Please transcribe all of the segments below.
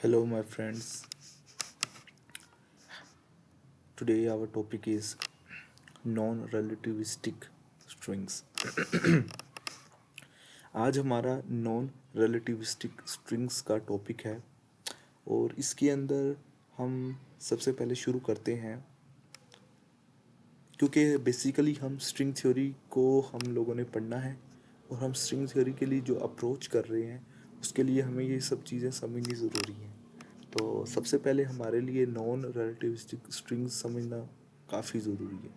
Hello, my friends. Today, our topic is non relativistic strings. आज हमारा non relativistic strings का topic है और इसके अंदर हम सबसे पहले शुरू करते हैं क्योंकि बेसिकली हम स्ट्रिंग थ्योरी को हम लोगों ने पढ़ना है और हम स्ट्रिंग थ्योरी के लिए जो अप्रोच कर रहे हैं उसके लिए हमें ये सब चीज़ें समझनी ज़रूरी हैं। तो सबसे पहले हमारे लिए नॉन रिलेटिविस्टिक स्ट्रिंग्स समझना काफ़ी ज़रूरी है।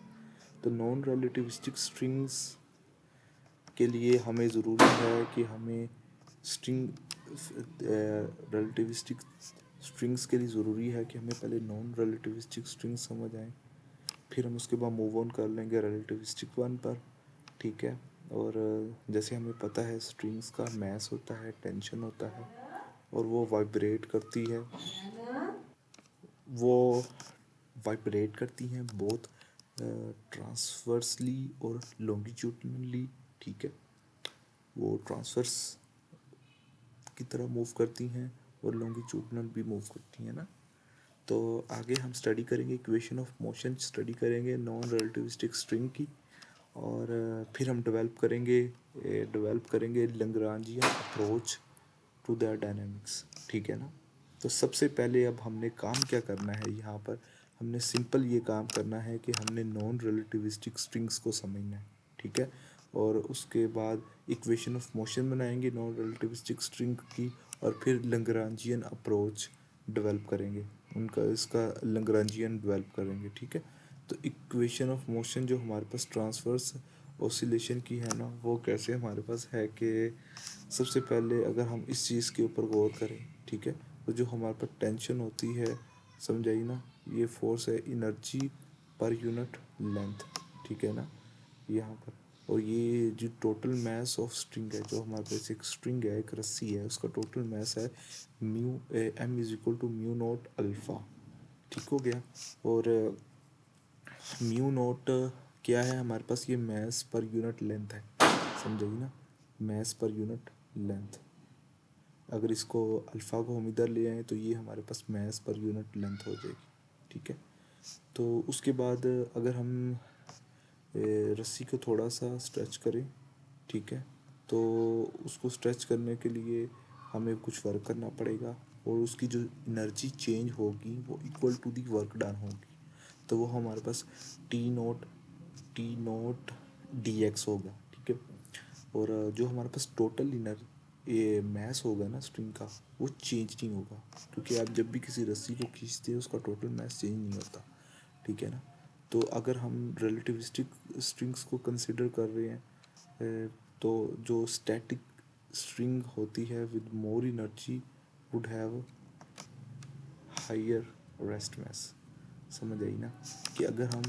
तो नॉन रिलेटिविस्टिक स्ट्रिंग्स के लिए हमें ज़रूरी है कि हमें स्ट्रिंग रिलेटिविस्टिक स्ट्रिंग्स के लिए ज़रूरी है कि हमें पहले नॉन रिलेटिविस्टिक स्ट्रिंग्स समझ आए, फिर हम उसके बाद मूव ऑन कर लेंगे रिलेटिविस्टिक वन पर। ठीक है। और जैसे हमें पता है स्ट्रिंग्स का मैस होता है, टेंशन होता है और वो वाइब्रेट करती है, वो वाइब्रेट करती हैं बोथ ट्रांसवर्सली और लॉन्गिट्यूडनली। ठीक है। वो ट्रांसवर्स की तरह मूव करती हैं और लॉन्गिट्यूडनल भी मूव करती हैं ना। तो आगे हम स्टडी करेंगे इक्वेशन ऑफ मोशन, स्टडी करेंगे नॉन रिलेटिविस्टिक स्ट्रिंग की और फिर हम डेवलप करेंगे Lagrangian approach to the dynamics. ठीक है ना। तो सबसे पहले अब हमने काम क्या करना है यहाँ पर, हमने सिंपल ये काम करना है कि हमने नॉन रिलेटिविस्टिक स्ट्रिंग्स को समझना है। ठीक है। और उसके बाद इक्वेशन ऑफ मोशन बनाएंगे नॉन रिलेटिविस्टिक स्ट्रिंग की और फिर लैग्रांजियन अप्रोच डेवलप करेंगे, उनका इसका लैग्रांजियन डेवलप करेंगे। ठीक है। तो इक्वेशन ऑफ मोशन जो हमारे पास ट्रांसवर्स ऑसिलेशन की है ना, वो कैसे हमारे पास है कि सबसे पहले अगर हम इस चीज़ के ऊपर गौर करें, ठीक है, तो जो हमारे पास टेंशन होती है, समझाइए ना, ये फोर्स है एनर्जी पर यूनिट लेंथ। ठीक है ना, यहाँ पर। और ये जो टोटल मास ऑफ स्ट्रिंग है, जो हमारे पास एक स्ट्रिंग है, एक रस्सी है, उसका टोटल मास है mu M is equal to mu nought alpha. ठीक हो गया। और म्यू नॉट क्या है हमारे पास, ये मास पर यूनिट लेंथ है, समझाइए ना, मास पर यूनिट लेंथ। अगर इसको अल्फ़ा को हम इधर ले आए तो ये हमारे पास मास पर यूनिट लेंथ हो जाएगी। ठीक है। तो उसके बाद अगर हम रस्सी को थोड़ा सा स्ट्रेच करें, ठीक है, तो उसको स्ट्रेच करने के लिए हमें कुछ वर्क करना पड़ेगा और उसकी जो एनर्जी चेंज होगी वो equal to the work done होगी। तो वो हमारे पास टी नोट डी एक्स होगा। ठीक है। और जो हमारे पास टोटल इनर ये मैस होगा ना स्ट्रिंग का, वो चेंज नहीं होगा, क्योंकि आप जब भी किसी रस्सी को खींचते हैं उसका टोटल मैस चेंज नहीं होता। ठीक है ना। तो अगर हम रिलेटिविस्टिक स्ट्रिंग्स को कंसिडर कर रहे हैं तो जो स्टैटिक स्ट्रिंग होती है with more energy would have higher rest mass. समझ आई ना, कि अगर हम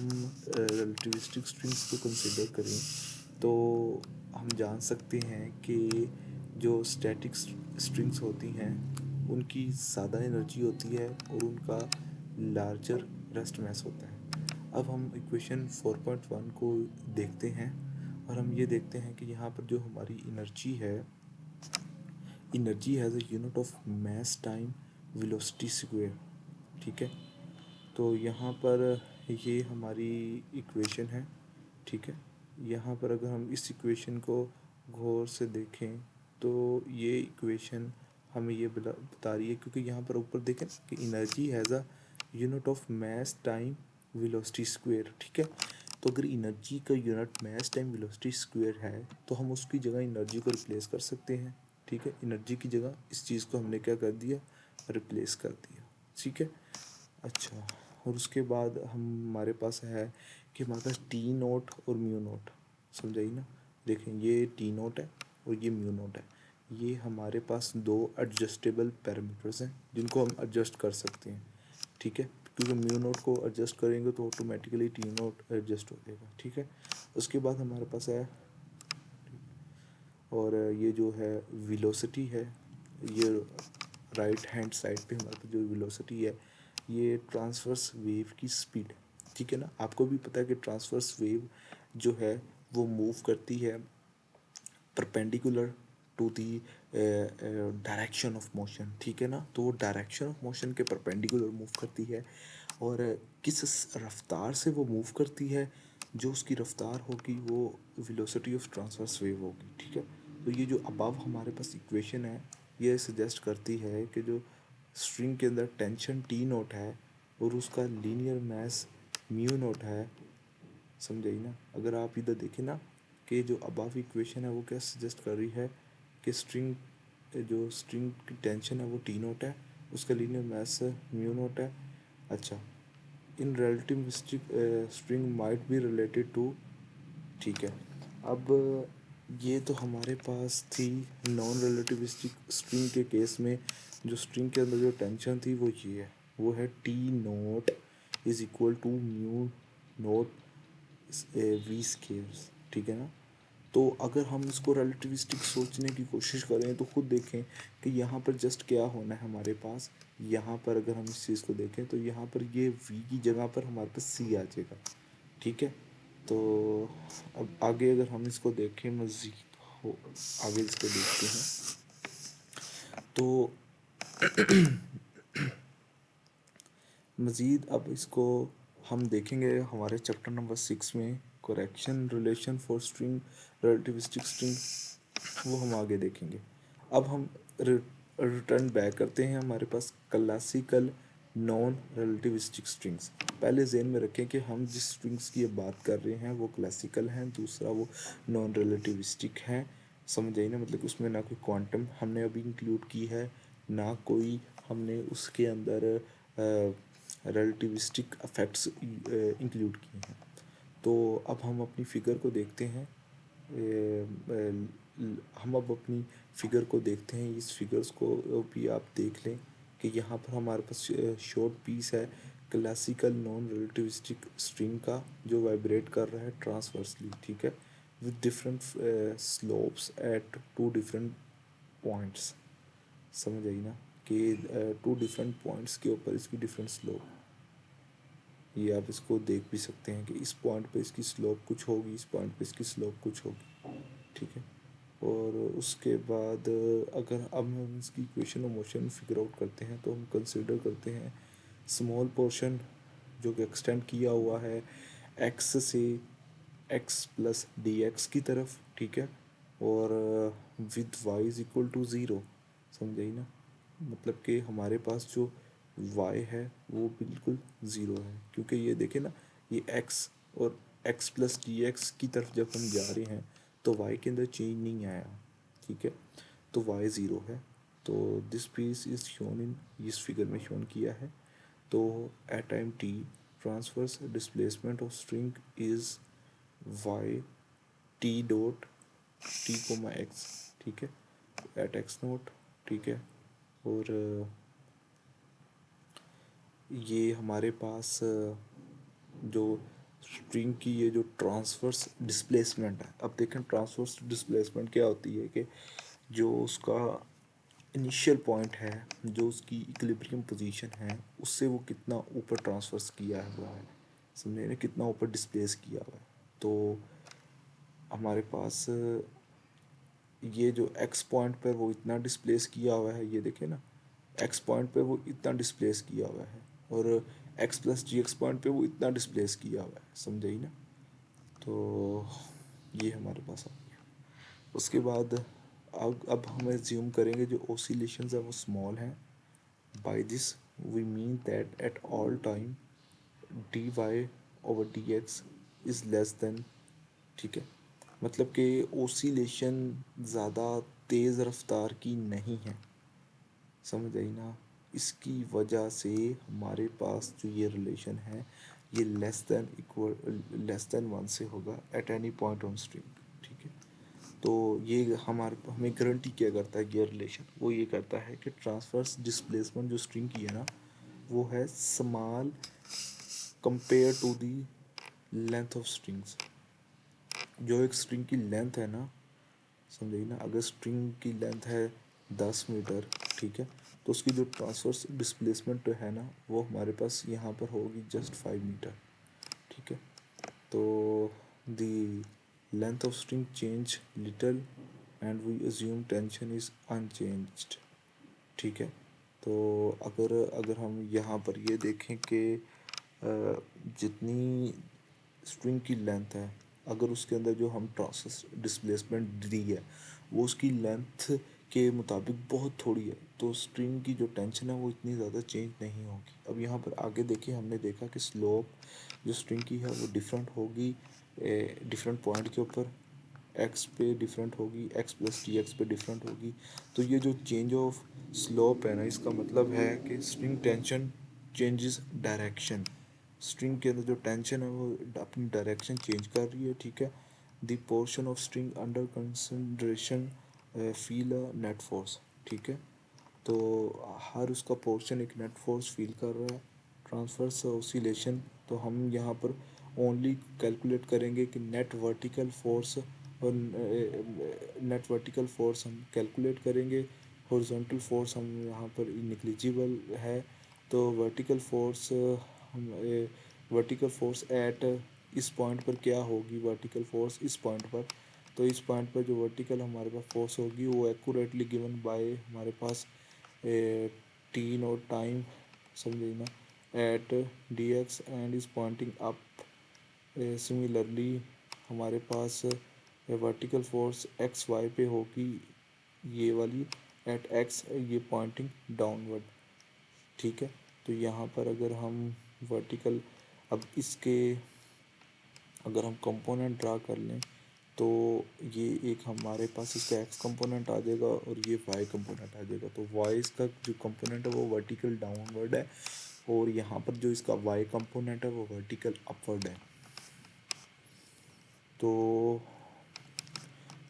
रिलेटिविस्टिक स्ट्रिंग्स को कंसिडर करें तो हम जान सकते हैं कि जो स्टैटिक स्ट्रिंग्स होती हैं उनकी ज़्यादा एनर्जी होती है और उनका लार्जर रेस्ट मैस होता है। अब हम इक्वेशन 4.1 को देखते हैं और हम ये देखते हैं कि यहाँ पर जो हमारी एनर्जी है, energy has a unit of mass time velocity square. ठीक है। तो यहाँ पर ये हमारी इक्वेशन है। ठीक है। यहाँ पर अगर हम इस इक्वेशन को गौर से देखें तो ये इक्वेशन हमें ये बता रही है, क्योंकि यहाँ पर ऊपर देखें कि energy has a unit of mass time velocity square. ठीक है। तो अगर एनर्जी का unit mass time velocity square है तो हम उसकी जगह एनर्जी को रिप्लेस कर सकते हैं। ठीक है। एनर्जी की जगह इस चीज़ को हमने क्या कर दिया, रिप्लेस कर दिया। ठीक है। अच्छा, और उसके बाद हमारे पास है कि हमारे पास टी नोट और म्यू नोट, समझाइए ना। देखें, ये टी नोट है और ये म्यू नोट है। ये हमारे पास दो एडजस्टेबल पैरामीटर्स हैं जिनको हम एडजस्ट कर सकते हैं। ठीक है। क्योंकि म्यू नोट को एडजस्ट करेंगे तो ऑटोमेटिकली टी नोट एडजस्ट हो जाएगा। ठीक है। उसके बाद हमारे पास है, और ये जो है वेलोसिटी है, ये राइट हैंड साइड पे हमारे पास जो वेलोसिटी है, ये ट्रांसवर्स वेव की स्पीड है। ठीक है ना। आपको भी पता है कि ट्रांसवर्स वेव जो है वो मूव करती है perpendicular to the direction of motion, ठीक है ना। तो वो डायरेक्शन ऑफ मोशन के परपेंडिकुलर मूव करती है, और किस रफ्तार से वो मूव करती है, जो उसकी रफ्तार होगी वो वेलोसिटी ऑफ ट्रांसवर्स वेव होगी, ठीक है। तो ये जो अबव हमारे पास इक्वेशन है, ये सजेस्ट करती है कि जो स्ट्रिंग के अंदर टेंशन टी नोट है और उसका लीनियर मास म्यू नोट है, समझ आई ना। अगर आप इधर देखें ना कि जो अबव इक्वेशन है वो क्या सजेस्ट कर रही है कि स्ट्रिंग की टेंशन है वो टी नोट है, उसका लीनियर मास म्यू नोट है। अच्छा, in relativistic string might be related to, ठीक है। अब ये तो हमारे पास थी नॉन रिलेटिविस्टिक स्ट्रिंग के केस में, जो स्ट्रिंग के अंदर जो टेंशन थी वो ये है, वो है T nought is equal to mu nought V squares, ठीक है ना। तो अगर हम इसको रिलेटिविस्टिक सोचने की कोशिश करें तो खुद देखें कि यहाँ पर जस्ट क्या होना है हमारे पास। यहाँ पर अगर हम इस चीज़ को देखें तो यहाँ पर ये वी की जगह पर हमारे पास सी आ जाएगा, ठीक है। तो अब आगे अगर हम इसको देखें मज़ीद हो, आगे इसको देखते हैं तो मज़ीद अब इसको हम देखेंगे हमारे चैप्टर नंबर 6 में, correction relation for string relativistic string, वो हम आगे देखेंगे। अब हम रिटर्न बैक करते हैं हमारे पास क्लासिकल नॉन रिलेटिविस्टिक स्ट्रिंग्स। पहले जेन में रखें कि हम जिस स्ट्रिंग्स की बात कर रहे हैं वो क्लासिकल हैं, दूसरा वो नॉन रिलेटिविस्टिक हैं, समझ आई ना। मतलब उसमें ना कोई क्वांटम हमने अभी इंक्लूड की है, ना कोई हमने उसके अंदर रिलेटिविस्टिक अफेक्ट्स इंक्लूड किए हैं। तो अब हम अपनी फिगर को देखते हैं, हम अब अपनी फिगर को देखते हैं। इस फिगर्स को भी आप देख लें कि यहाँ पर हमारे पास शॉर्ट पीस है क्लासिकल नॉन रिलेटिविस्टिक स्ट्रिंग का, जो वाइब्रेट कर रहा है ट्रांसवर्सली, ठीक है, with different slopes at two different points, समझ आई ना, कि टू डिफरेंट पॉइंट्स के ऊपर इसकी डिफरेंट स्लोप। ये आप इसको देख भी सकते हैं कि इस पॉइंट पे इसकी स्लोप कुछ होगी, इस पॉइंट पे इसकी स्लोप कुछ होगी, ठीक है। और उसके बाद अगर अब हम इसकी equation of motion figure out करते हैं तो हम कंसिडर करते हैं स्मॉल पोर्शन जो कि एक्सटेंड किया हुआ है एक्स से एक्स प्लस डी एक्स की तरफ, ठीक है, और with Y is equal to zero, समझ आई ना। मतलब कि हमारे पास जो y है वो बिल्कुल ज़ीरो है, क्योंकि ये देखें ना, ये x और x प्लस डी एक्स की तरफ जब हम जा रहे हैं तो y के अंदर चेंज नहीं आया, ठीक है, तो y ज़ीरो है। तो this piece is shown in, इस फिगर में शोन किया है। तो at time t transverse displacement of string is y t dot t comma x, ठीक है, एट x नोट, ठीक है। और ये हमारे पास जो स्ट्रिंग की ये जो ट्रांसवर्स डिस्प्लेसमेंट है, अब देखें ट्रांसवर्स डिस्प्लेसमेंट क्या होती है कि जो उसका इनिशियल पॉइंट है, जो उसकी इक्विलिब्रियम पोजीशन है, उससे वो कितना ऊपर ट्रांसवर्स किया हुआ है, समझे ना, कितना ऊपर डिस्प्लेस किया हुआ है। तो हमारे पास ये जो एक्स पॉइंट पर वो इतना डिस्प्लेस किया हुआ है, ये देखें ना, एक्स पॉइंट पे वो इतना डिस्प्लेस किया हुआ है, और एक्स प्लस जी एक्स पॉइंट पे वो इतना डिस्प्लेस किया हुआ है, समझ आई ना। तो ये हमारे पास आ गया। उसके बाद अब हम एज्यूम करेंगे जो ओसिलेशंस है वो स्मॉल हैं। By this we mean that at all time D Y over D X is less than, ठीक है। मतलब कि ओसिलेशन ज़्यादा तेज़ रफ्तार की नहीं है, समझ आई ना। इसकी वजह से हमारे पास जो ये रिलेशन है ये लेस देन वन से होगा at any point on string, ठीक है। तो ये हमारे हमें गारंटी क्या करता है ये रिलेशन, वो ये करता है कि ट्रांसवर्स डिस्प्लेसमेंट जो स्ट्रिंग की है ना वो है small compare to the length of strings. जो एक स्ट्रिंग की लेंथ है ना, समझिए ना, अगर स्ट्रिंग की लेंथ है 10 मीटर, ठीक है, तो उसकी जो ट्रांसवर्स डिस्प्लेसमेंट है ना वो हमारे पास यहाँ पर होगी जस्ट 5 मीटर, ठीक है। तो the length of string change little and we assume tension is unchanged. ठीक है, तो अगर अगर हम यहाँ पर ये देखें कि जितनी स्ट्रिंग की लेंथ है, अगर उसके अंदर जो हम ट्रांसवर्स डिस्प्लेसमेंट दी है वो उसकी लेंथ के मुताबिक बहुत थोड़ी है, तो स्ट्रिंग की जो टेंशन है वो इतनी ज़्यादा चेंज नहीं होगी। अब यहाँ पर आगे देखिए, हमने देखा कि स्लोप जो स्ट्रिंग की है वो डिफरेंट होगी डिफरेंट पॉइंट के ऊपर, एक्स पे डिफरेंट होगी, एक्स प्लस डी एक्स पे डिफरेंट होगी। तो ये जो चेंज ऑफ स्लोप है ना, इसका मतलब है कि string tension changes direction. String के अंदर जो टेंशन है वो अपनी डायरेक्शन चेंज कर रही है। ठीक है, the portion of string under consideration feel a net force. ठीक है, तो हर उसका पोर्शन एक नेट फोर्स फील कर रहा है। ट्रांसवर्स ऑसिलेशन, तो हम यहाँ पर ओनली कैलकुलेट करेंगे कि नेट वर्टिकल फोर्स, और नेट वर्टिकल फोर्स हम कैलकुलेट करेंगे। हॉरिजॉन्टल फोर्स हम यहाँ पर निग्लिजिबल है। तो वर्टिकल फोर्स हम वर्टिकल फोर्स एट इस पॉइंट पर क्या होगी, वर्टिकल फोर्स इस पॉइंट पर, तो इस पॉइंट पर जो वर्टिकल हमारे पास फोर्स होगी वो एक्यूरेटली गिवन बाय हमारे पास टी नोट टाइम, समझे ना, at D X and is pointing up. Similarly हमारे पास वर्टिकल फोर्स एक्स वाई पे होगी, ये वाली एट एक्स, ये पॉइंटिंग डाउनवर्ड। ठीक है, तो यहाँ पर अगर हम वर्टिकल, अब इसके अगर हम कंपोनेंट ड्रा कर लें तो ये एक हमारे पास इसका एक्स कंपोनेंट आ जाएगा और ये वाई कंपोनेंट आ जाएगा। तो वाई इसका जो कंपोनेंट है वो वर्टिकल डाउनवर्ड है, और यहाँ पर जो इसका वाई कंपोनेंट है वो वर्टिकल अपवर्ड है। तो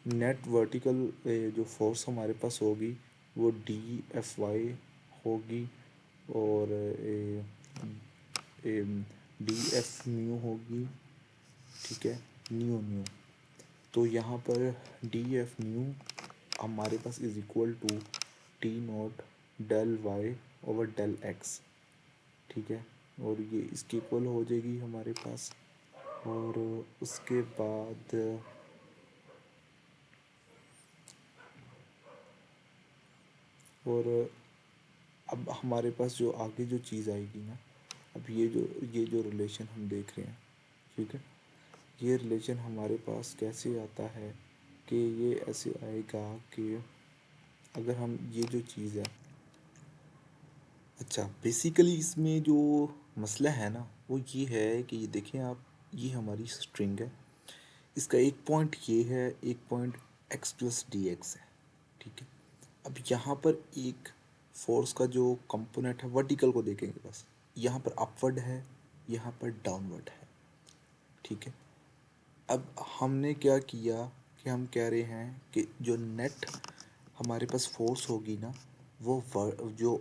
नेट वर्टिकल जो फोर्स हमारे पास होगी वो डी एफ वाई होगी, और डी एफ म्यू होगी। ठीक है, न्यू न्यू, तो यहाँ पर डी एफ न्यू हमारे पास is equal to T naught del Y over del X. ठीक है, और ये इसकी इक्वल हो जाएगी हमारे पास। और उसके बाद और अब हमारे पास जो आगे जो चीज़ आएगी ना, अब ये जो रिलेशन हम देख रहे हैं, ठीक है, ये रिलेशन हमारे पास कैसे आता है कि ये ऐसे आएगा कि अगर हम ये जो चीज़ है, अच्छा बेसिकली इसमें जो मसला है ना वो ये है कि ये देखें आप, ये हमारी स्ट्रिंग है, इसका एक पॉइंट ये है, एक point x plus d x है। ठीक है, अब यहाँ पर एक फोर्स का जो कंपोनेंट है वर्टिकल को देखेंगे बस, यहाँ पर अपवर्ड है, यहाँ पर डाउनवर्ड है। ठीक है, अब हमने क्या किया कि हम कह रहे हैं कि जो नेट हमारे पास फोर्स होगी ना, वो जो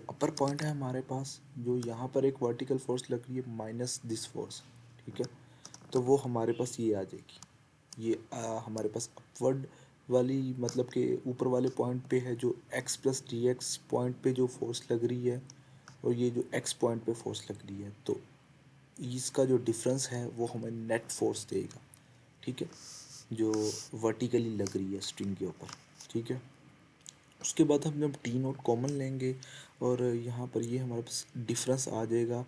अपर पॉइंट है हमारे पास, जो यहाँ पर एक वर्टिकल फोर्स लग रही है माइनस दिस फोर्स। ठीक है, तो वो हमारे पास ये आ जाएगी, ये हमारे पास अपवर्ड वाली, मतलब कि ऊपर वाले पॉइंट पे है जो x plus d x point पे जो फोर्स लग रही है, और ये जो एक्स पॉइंट पे फोर्स लग रही है, तो इसका जो डिफरेंस है वो हमें नेट फोर्स देगा। ठीक है, जो वर्टिकली लग रही है स्ट्रिंग के ऊपर। ठीक है, उसके बाद हम जब टी नोट कॉमन लेंगे और यहाँ पर ये हमारे पास डिफरेंस आ जाएगा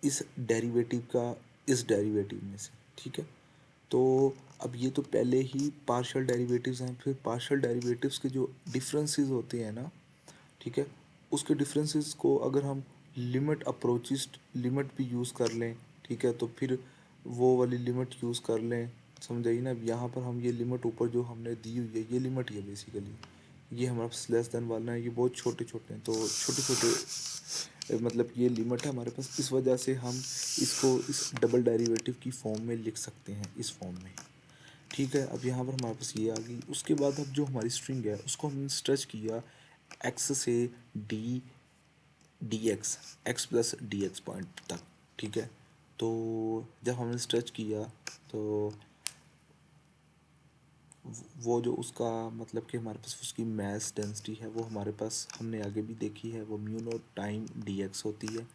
इस डेरिवेटिव का, इस डेरिवेटिव में से। ठीक है, तो अब ये तो पहले ही पार्शियल डेरिवेटिव्स हैं, फिर पार्शियल डेरिवेटिव्स के जो डिफरेंसेस होते हैं ना, ठीक है, उसके डिफरेंसेस को अगर हम लिमिट अप्रोचिस लिमिट भी यूज़ कर लें, ठीक है, तो फिर वो वाली लिमिट यूज़ कर लें, समझ आई ना। अब यहाँ पर हम ये लिमिट ऊपर जो हमने दी हुई है ये लिमिट ही है बेसिकली, ये हमारे पास लेस देन वाला है, ये बहुत छोटे छोटे हैं, तो छोटे छोटे मतलब ये लिमिट है हमारे पास, इस वजह से हम इसको इस डबल डेरिवेटिव की फॉर्म में लिख सकते हैं, इस फॉर्म में। ठीक है, अब यहाँ पर हमारे पास ये आ गई। उसके बाद अब जो हमारी स्ट्रिंग है उसको हमने स्ट्रेच किया एक्स से D D x, x plus d x point तक। ठीक है, तो जब हमने स्ट्रेच किया तो वो जो उसका मतलब कि हमारे पास उसकी मास डेंसिटी है वो हमारे पास हमने आगे भी देखी है, वो mu naught time D x होती है।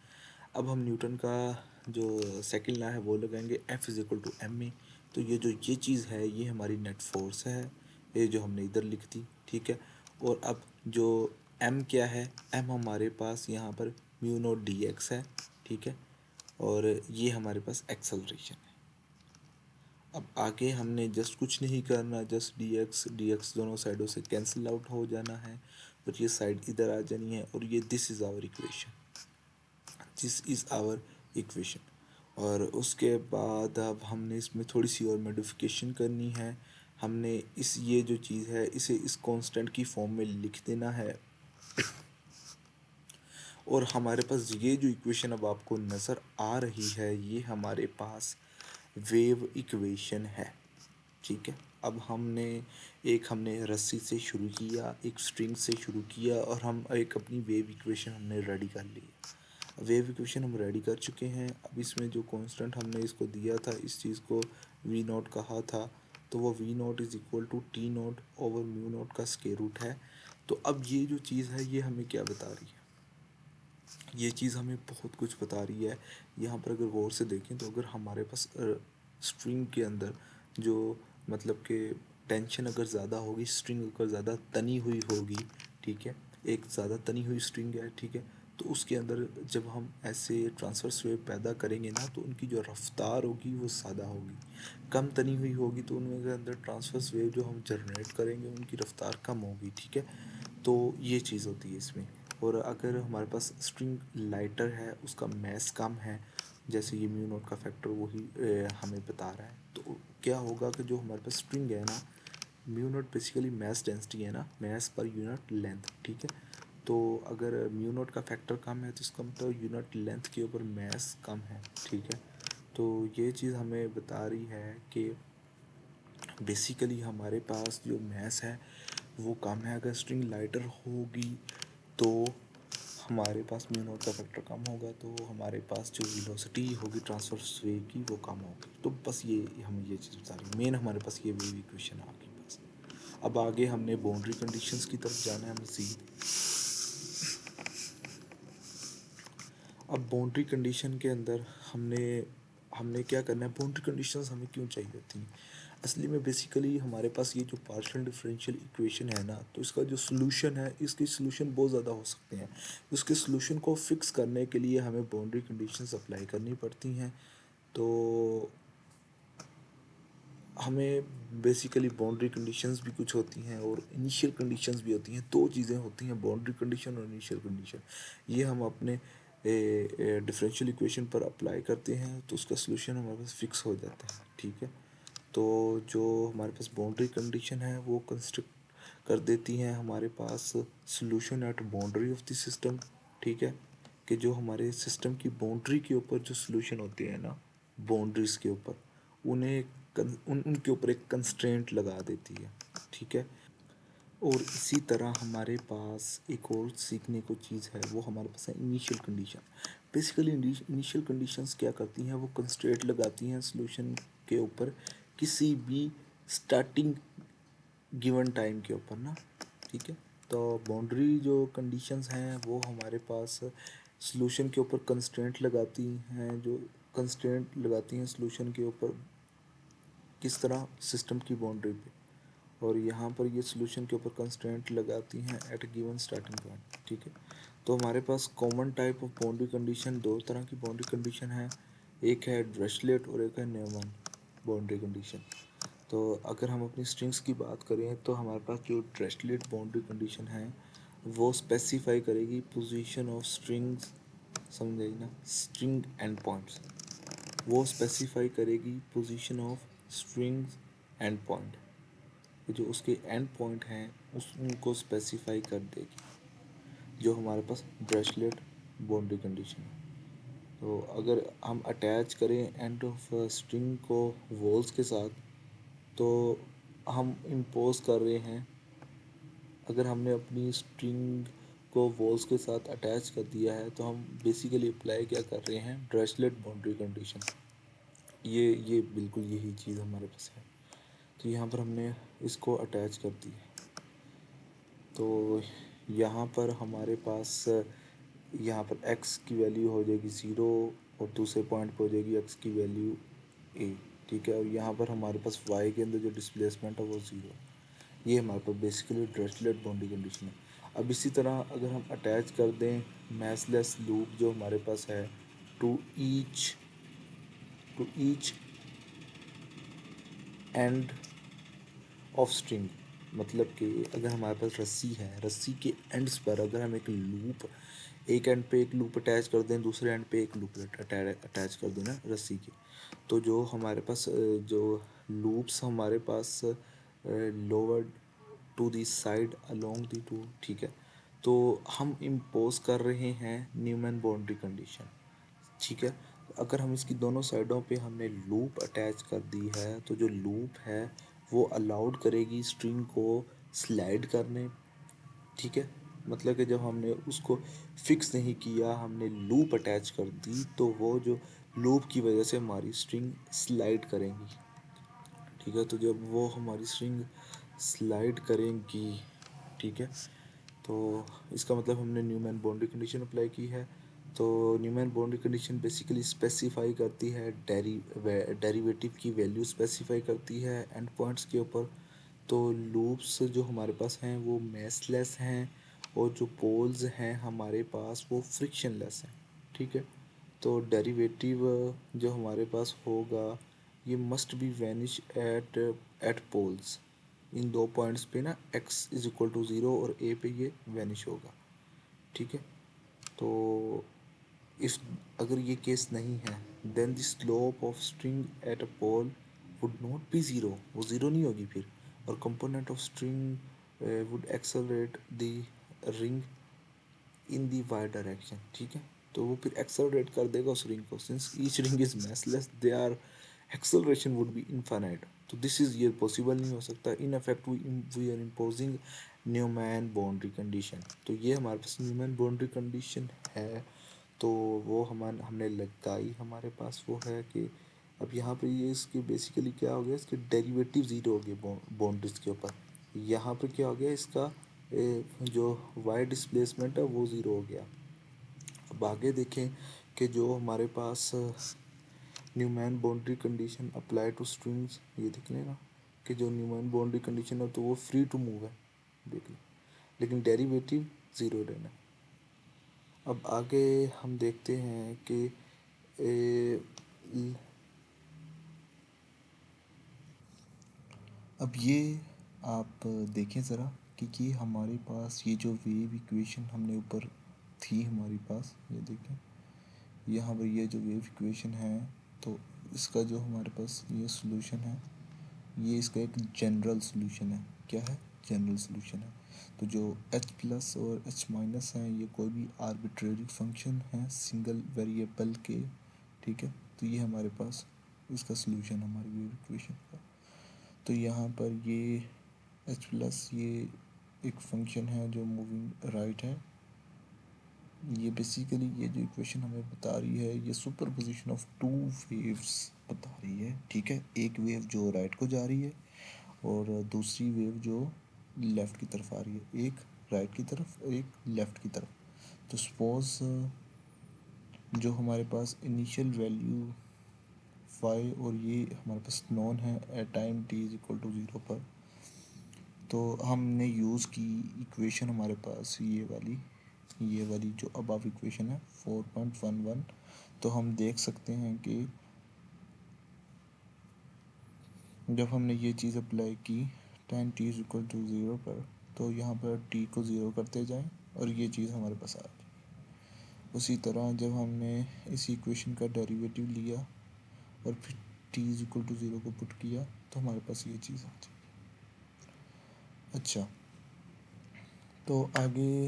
अब हम न्यूटन का जो सेकंड लॉ है वो लगाएंगे, F is equal to M A. तो ये जो ये चीज़ है ये हमारी नेट फोर्स है, ये जो हमने इधर लिख दी, ठीक है। और अब जो m क्या है, m हमारे पास यहाँ पर म्यू नॉट डी एक्स है, ठीक है। और ये हमारे पास एक्सेलरेशन है। अब आगे हमने जस्ट कुछ नहीं करना, जस्ट डी एक्स दोनों साइडों से कैंसिल आउट हो जाना है और ये साइड इधर आ जानी है और ये दिस इज़ आवर इक्वेशन। और उसके बाद अब हमने इसमें थोड़ी सी और मॉडिफिकेशन करनी है। हमने ये जो चीज़ है इसे इस कांस्टेंट की फॉर्म में लिख देना है। और हमारे पास ये जो इक्वेशन अब आपको नज़र आ रही है, ये हमारे पास वेव इक्वेशन है, ठीक है। अब हमने रस्सी से शुरू किया, एक स्ट्रिंग से शुरू किया और हम एक अपनी वेव इक्वेशन हमने रेडी कर ली। वेव इक्वेशन हम रेडी कर चुके हैं। अब इसमें जो कांस्टेंट हमने इसको दिया था, इस चीज़ को वी नॉट कहा था, तो वो V nought is equal to T nought over mu nought का स्क्वायर रूट है। तो अब ये जो चीज़ है ये हमें क्या बता रही है, ये चीज़ हमें बहुत कुछ बता रही है। यहाँ पर अगर गौर से देखें तो अगर हमारे पास स्ट्रिंग के अंदर जो मतलब कि टेंशन अगर ज़्यादा होगी, स्ट्रिंग अगर ज़्यादा तनी हुई होगी, ठीक है, एक ज़्यादा तनी हुई स्ट्रिंग है, ठीक है, तो उसके अंदर जब हम ऐसे ट्रांसवर्स वेव पैदा करेंगे ना, तो उनकी जो रफ्तार होगी वो ज़्यादा होगी। कम तनी हुई होगी तो उनके अंदर ट्रांसवर्स वेव जो हम जनरेट करेंगे उनकी रफ्तार कम होगी, ठीक है। तो ये चीज़ होती है इसमें। और अगर हमारे पास स्ट्रिंग लाइटर है, उसका मैस कम है, जैसे ये म्यू नॉट का फैक्टर वही हमें बता रहा है, तो क्या होगा कि जो हमारे पास स्ट्रिंग है ना, mu nought basically mass density है ना, मैस पर यूनिट लेंथ, ठीक है। तो अगर म्यू नॉट का फैक्टर कम है तो इसका मतलब यूनिट लेंथ के ऊपर मैस कम है, ठीक है। तो ये चीज़ हमें बता रही है कि बेसिकली हमारे पास जो मैस है वो कम है। अगर स्ट्रिंग लाइटर होगी तो हमारे पास म्यू नॉट का फैक्टर कम होगा, तो हमारे पास जो वेलोसिटी होगी ट्रांसवर्स वेव की वो कम होगी। तो बस ये हमें ये चीज़ बता रही है मेन, हमारे पास ये वेव इक्वेशन आ गई बस। अब आगे हमने बाउंड्री कंडीशंस की तरफ जाना है मज़ीद। अब बाउंड्री कंडीशन के अंदर हमने हमने क्या करना है, बाउंड्री कंडीशंस हमें क्यों चाहिए होती हैं। असली में बेसिकली हमारे पास ये जो पार्शियल डिफरेंशियल इक्वेशन है ना, तो इसका जो सोल्यूशन है, इसके सोल्यूशन बहुत ज़्यादा हो सकते हैं। उसके सोल्यूशन को फिक्स करने के लिए हमें बाउंड्री कंडीशंस अप्लाई करनी पड़ती हैं। तो हमें बेसिकली बाउंड्री कंडीशंस भी कुछ होती हैं और इनिशियल कंडीशंस भी होती हैं। दो चीज़ें होती हैं, बाउंड्री कंडीशन और इनिशियल कंडीशन। ये हम अपने डिफरेंशियल इक्वेशन पर अप्लाई करते हैं तो उसका सोल्यूशन हमारे पास फिक्स हो जाता है, ठीक है। तो जो हमारे पास बाउंड्री कंडीशन है वो कंस्ट्रक्ट कर देती हैं हमारे पास solution at boundary of the system, ठीक है। कि जो हमारे सिस्टम की बाउंड्री के ऊपर जो सोल्यूशन होते हैं ना, बाउंड्रीज के ऊपर, उन्हें उनके ऊपर एक कंस्ट्रेंट लगा देती है, ठीक है। और इसी तरह हमारे पास एक और सीखने को चीज़ है, वो हमारे पास है initial condition. Basically initial conditions क्या करती हैं, वो कंस्ट्रेंट लगाती हैं सॉल्यूशन के ऊपर किसी भी स्टार्टिंग गिवन टाइम के ऊपर ना, ठीक है। तो बाउंड्री जो कंडीशंस हैं वो हमारे पास सॉल्यूशन के ऊपर कंस्ट्रेंट लगाती हैं, जो कंस्ट्रेंट लगाती हैं सॉल्यूशन के ऊपर किस तरह, सिस्टम की बाउंड्री पे। और यहाँ पर ये सॉल्यूशन के ऊपर कंस्ट्रेंट लगाती हैं एट गिवन स्टार्टिंग पॉइंट, ठीक है। तो हमारे पास common type of boundary condition, दो तरह की बाउंड्री कंडीशन है, एक है ड्रेसलेट और एक है न्यूमैन बाउंड्री कंडीशन। तो अगर हम अपनी स्ट्रिंग्स की बात करें तो हमारे पास जो ड्रेसलेट बाउंड्री कंडीशन है वो स्पेसिफाई करेगी पोजीशन ऑफ स्ट्रिंग्स, समझ आई ना, स्ट्रिंग एंड पॉइंट्स। वो स्पेसिफाई करेगी position of strings end point, जो उसके एंड पॉइंट हैं उस उनको स्पेसिफाई कर देगी, जो हमारे पास ब्रेसलेट बाउंड्री कंडीशन है। तो अगर हम अटैच करें एंड ऑफ स्ट्रिंग को वॉल्स के साथ, तो हम इम्पोज कर रहे हैं, अगर हमने अपनी स्ट्रिंग को वॉल्स के साथ अटैच कर दिया है तो हम बेसिकली अप्लाई क्या कर रहे हैं, ब्रेसलेट बाउंड्री कंडीशन। ये बिल्कुल यही चीज़ हमारे पास है। तो यहाँ पर हमने इसको अटैच कर दी है। तो यहाँ पर हमारे पास यहाँ पर x की वैल्यू हो जाएगी 0 और दूसरे पॉइंट पर हो जाएगी x की वैल्यू a, ठीक है। और यहाँ पर हमारे पास y के अंदर जो डिस्प्लेसमेंट है वो 0। ये हमारे पास बेसिकली डिरिचलेट बाउंड्री कंडीशन है। अब इसी तरह अगर हम अटैच कर दें मैचलेस लूप जो हमारे पास है to each end of string, मतलब कि अगर हमारे पास रस्सी है, रस्सी के एंड्स पर अगर हम एक एंड पे एक लूप अटैच कर दें, दूसरे एंड पे एक लूप अटैच कर दें ना रस्सी के, तो जो हमारे पास जो लूप्स हमारे पास lower to the side along the two, ठीक है, तो हम इम्पोज कर रहे हैं न्यूमैन बाउंड्री कंडीशन, ठीक है। अगर हम इसकी दोनों साइडों पे हमने लूप अटैच कर दी है तो जो लूप है वो अलाउड करेगी स्ट्रिंग को स्लाइड करने, ठीक है। मतलब कि जब हमने उसको फिक्स नहीं किया, हमने लूप अटैच कर दी, तो वो जो लूप की वजह से हमारी स्ट्रिंग स्लाइड करेंगी, ठीक है। तो जब वो हमारी स्ट्रिंग स्लाइड करेंगी, ठीक है, तो इसका मतलब हमने न्यूमैन बाउंड्री कंडीशन अप्लाई की है। तो Neumann boundary condition basically specify करती है डेरिवेटिव की वैल्यू स्पेसिफाई करती है एंड पॉइंट्स के ऊपर। तो लूप्स जो हमारे पास हैं वो मैसलेस हैं, और जो पोल्स हैं हमारे पास वो फ्रिक्शनलेस हैं, ठीक है। तो डेरिवेटिव जो हमारे पास होगा ये must be vanish at poles, इन दो पॉइंट्स पे ना x is equal to zero और a पे ये वैनिश होगा, ठीक है। तो इफ अगर ये केस नहीं है then the slope of string at a pole would not be zero, वो ज़ीरो नहीं होगी फिर, और component of string would accelerate the ring in the Y direction, ठीक है। तो वो फिर एक्सेलरेट कर देगा उस रिंग को, since each ring is massless they are acceleration would be infinite, तो दिस इज ये पॉसिबल नहीं हो सकता। In effect we are imposing Neumann boundary condition, तो ये हमारे पास न्यूमैन बाउंड्री कंडीशन है। तो वो हमने लगाई, हमारे पास वो है कि अब यहाँ पे ये इसके बेसिकली क्या हो गया, इसके डेरिवेटिव ज़ीरो हो गए बाउंड्रीज के ऊपर। यहाँ पे क्या हो गया, इसका जो वाई डिस्प्लेसमेंट है वो ज़ीरो हो गया। अब आगे देखें कि जो हमारे पास Neumann boundary condition apply to strings, ये देख लेना कि जो न्यूमैन बाउंड्री कंडीशन है तो वो फ्री टू मूव है, देख लें, लेकिन डेरिवेटिव ज़ीरो रहना। अब आगे हम देखते हैं कि ए, अब ये आप देखें ज़रा कि हमारे पास ये जो वेव इक्वेशन हमने ऊपर थी हमारे पास, ये देखें यहाँ पर ये जो वेव इक्वेशन है, तो इसका जो हमारे पास ये सॉल्यूशन है, ये इसका एक जनरल सॉल्यूशन है। क्या है? जनरल सॉल्यूशन है। तो जो h प्लस और h माइनस हैं ये कोई भी आर्बिट्रेरी फंक्शन है सिंगल वेरिएबल के, ठीक है। तो ये हमारे पास इसका सॉल्यूशन हमारी वेव इक्वेशन का। तो यहाँ पर ये h प्लस ये एक फंक्शन है जो मूविंग राइट है। ये बेसिकली ये जो इक्वेशन हमें बता रही है ये सुपरपोजिशन ऑफ टू वेव्स बता रही है, ठीक है। एक वेव जो राइट को जा रही है और दूसरी वेव जो लेफ़्ट की तरफ आ रही है, एक राइट की तरफ और एक लेफ़्ट की तरफ। तो सपोज जो हमारे पास इनिशियल वैल्यू फाई और ये हमारे पास नॉन है at time t is equal to zero पर, तो हमने यूज़ की इक्वेशन हमारे पास ये वाली जो अबव इक्वेशन है 4.11। तो हम देख सकते हैं कि जब हमने ये चीज़ अप्लाई की tan t is equal to zero पर, तो यहाँ पर t को ज़ीरो करते जाएं और ये चीज़ हमारे पास आ जाए। उसी तरह जब हमने इस इक्वेशन का डेरिवेटिव लिया और फिर t is equal to zero को पुट किया तो हमारे पास ये चीज़ आ जाए। अच्छा, तो आगे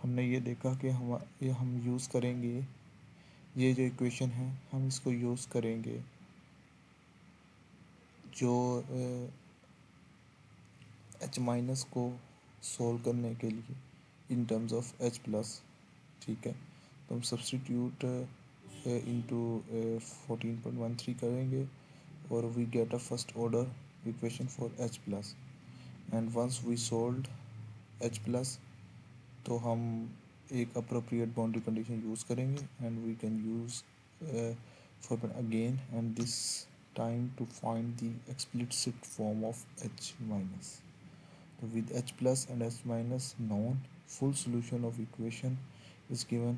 हमने ये देखा कि हम यूज़ करेंगे ये जो इक्वेशन है, हम इसको यूज़ करेंगे जो एच माइनस को सोल्व करने के लिए in terms of H plus, ठीक है। तो हम सब्सटीट्यूट इंटू 14.13 करेंगे और we get a first order equation for H plus, and once we solve H plus तो हम एक अप्रोप्रिएट बाउंड्री कंडीशन यूज़ करेंगे and we can use for again, and this time to find the explicit form of H minus. So with H plus and H minus known, full solution of equation is given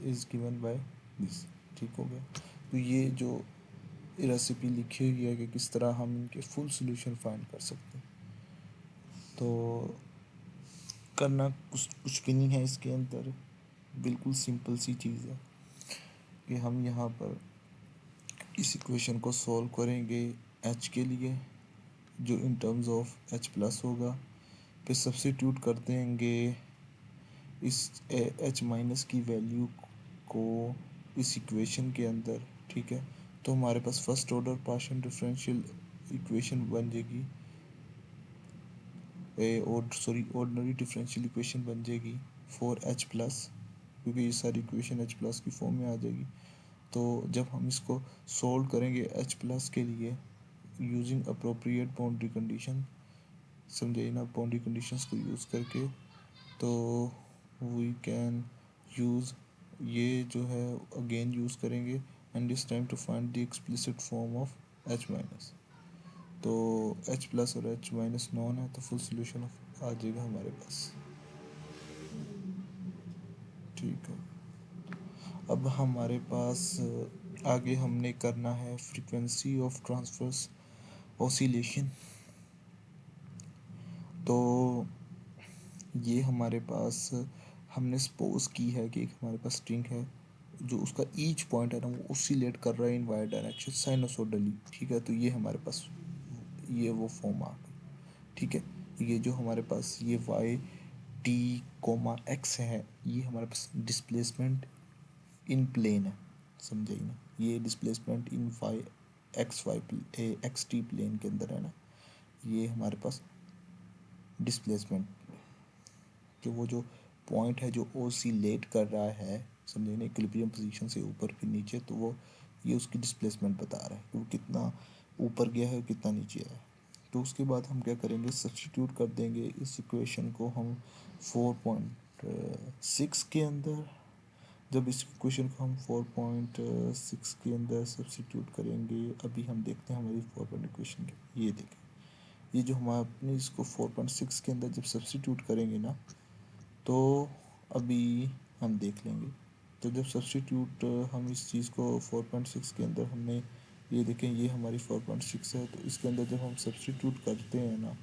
is given by this. ठीक हो गया. तो ये जो recipe लिखी हुई है कि किस तरह हम इनके फुल सॉल्यूशन फाइंड कर सकते हैं. तो करना कुछ भी नहीं है इसके अंदर, बिल्कुल सिंपल सी चीज़ है कि हम यहाँ पर इस इक्वेशन को सॉल्व करेंगे एच के लिए, जो इन टर्म्स ऑफ एच प्लस होगा. फिर सब्स्टिट्यूट कर देंगे इस एच माइनस की वैल्यू को इस इक्वेशन के अंदर. ठीक है, तो हमारे पास first order partial differential equation बन जाएगी, ऑर्डिनरी डिफरेंशियल इक्वेशन बन जाएगी फॉर एच प्लस, क्योंकि ये सारी इक्वेशन एच प्लस की फॉर्म में आ जाएगी. तो जब हम इसको सॉल्व करेंगे एच प्लस के लिए यूजिंग अप्रोप्रिएट बाउंड्री कंडीशन, समझे ना, बाउंड्री कंडीशंस को यूज़ करके, तो वी कैन यूज़ ये जो है अगेन यूज़ करेंगे and this time to find the explicit form of H minus. तो एच प्लस और एच माइनस नॉन है, तो फुल सोल्यूशन आ जाएगा हमारे पास. ठीक है, अब हमारे पास आगे हमने करना है फ्रीक्वेंसी ऑफ ट्रांसवर्स ऑसिलेशन. तो ये हमारे पास हमने सपोज की है कि एक हमारे पास स्ट्रिंग है जो उसका ईच पॉइंट है ना वो ऑसिलेट कर रहा है इन वाई डायरेक्शन साइनोसोडली. ठीक है, तो ये हमारे पास ये वो फॉर्म आ गई. ठीक है, ये जो हमारे पास ये वाई टी कोमा एक्स है, ये हमारे पास डिस्प्लेसमेंट इन प्लेन है, समझे ना. ये displacement in Y X T plane के अंदर है ना, ये हमारे पास डिस्प्लेसमेंट कि वो जो पॉइंट है जो ओसिलेट कर रहा है, समझे ना, इक्विलिब्रियम पोजीशन से ऊपर फिर नीचे, तो वो ये उसकी डिस्प्लेसमेंट बता रहा है कि वो कितना ऊपर गया है कितना नीचे आया है. तो उसके बाद हम क्या करेंगे, सब्स्टिट्यूट कर देंगे इस इक्वेशन को हम 4.6 के अंदर. जब इस इक्वेशन को हम 4.6 के अंदर सब्स्टिट्यूट करेंगे, अभी हम देखते हैं हमारी 4 इक्वेशन के, ये देखें, ये जो हम अपने इसको 4.6 के अंदर जब सब्स्टिट्यूट करेंगे ना, तो अभी हम देख लेंगे. तो जब सब्स्टिट्यूट हम इस चीज़ को 4.6 के अंदर हमने, ये देखें ये हमारी 4.6 है, तो इसके अंदर जब हम सब्स्टिट्यूट करते हैं ना,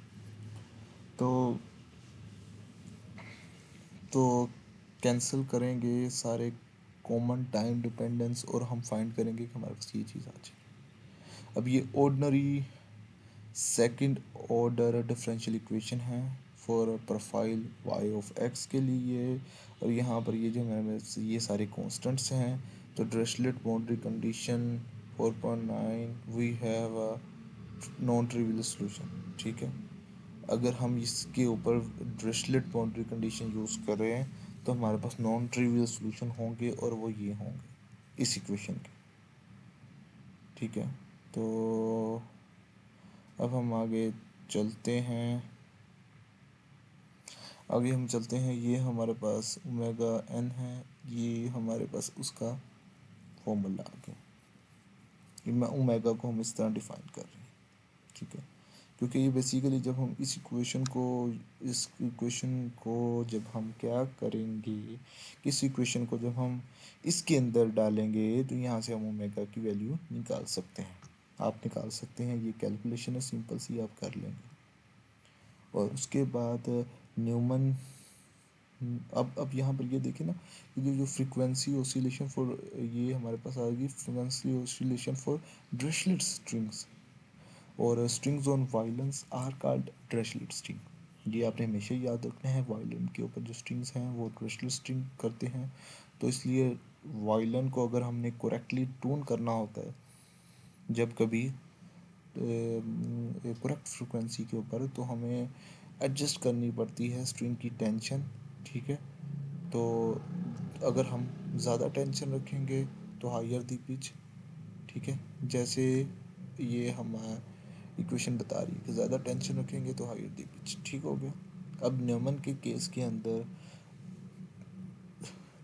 तो कैंसिल करेंगे सारे कॉमन टाइम डिपेंडेंस और हम फाइंड करेंगे कि हमारे पास ये चीज़ आ जाए. अब ये ordinary second order differential equation है for profile y of x के लिए, और यहाँ पर ये जो मेरे ये सारे कॉन्स्टेंट्स हैं. तो Dirichlet boundary condition 4.9 we have a non trivial solution. ठीक है, अगर हम इसके ऊपर ड्रेसलेट बाउंड्री कंडीशन यूज़ करें तो हमारे पास नॉन ट्रिवियल सॉल्यूशन होंगे, और वो ये होंगे इस इक्वेशन के. ठीक है, तो अब हम आगे चलते हैं. ये हमारे पास ओमेगा एन है, ये हमारे पास उसका फॉर्मूला आ गया. ओमेगा को हम इस तरह डिफाइन कर रहे हैं. ठीक है, क्योंकि ये बेसिकली जब हम इस इक्वेशन को जब हम क्या करेंगे, इस इक्वेशन को जब हम इसके अंदर डालेंगे, तो यहाँ से हम ओमेगा की वैल्यू निकाल सकते हैं. आप निकाल सकते हैं, ये कैलकुलेशन है सिंपल सी, आप कर लेंगे. और उसके बाद न्यूमन, अब यहाँ पर ये देखिए ना, ये जो फ्रीक्वेंसी ऑसिलेशन फॉर, ये हमारे पास आ गई frequency oscillation for Dirichlet strings, और strings on violins are called Dirichlet string. ये आपने हमेशा याद रखना है, वायलिन के ऊपर जो स्ट्रिंग्स हैं वो ड्रेसलेट स्ट्रिंग करते हैं. तो इसलिए वायलिन को अगर हमने करेक्टली ट्यून करना होता है जब कभी करेक्ट फ्रिक्वेंसी के ऊपर, तो हमें एडजस्ट करनी पड़ती है स्ट्रिंग की टेंशन. ठीक है, तो अगर हम ज़्यादा टेंशन रखेंगे तो हायर दी पिच. ठीक है, जैसे ये हम इक्वेशन बता रही है कि ज़्यादा टेंशन रखेंगे तो हायर दी पिच. ठीक हो गया. अब न्यूमन के केस के अंदर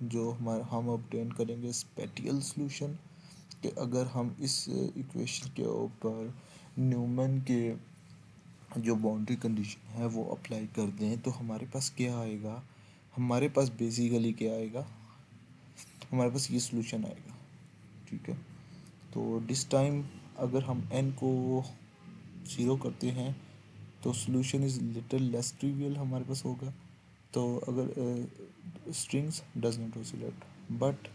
जो हम ऑब्टेन करेंगे स्पेटियल सॉल्यूशन. कि अगर हम इस इक्वेशन के ऊपर न्यूमन के जो बाउंड्री कंडीशन है वो अप्लाई कर दें तो हमारे पास क्या आएगा, हमारे पास बेसिकली क्या आएगा, हमारे पास ये सॉल्यूशन आएगा। ठीक है, तो दिस टाइम अगर हम n को 0 करते हैं तो solution is little less trivial हमारे पास होगा। तो अगर strings does not oscillate but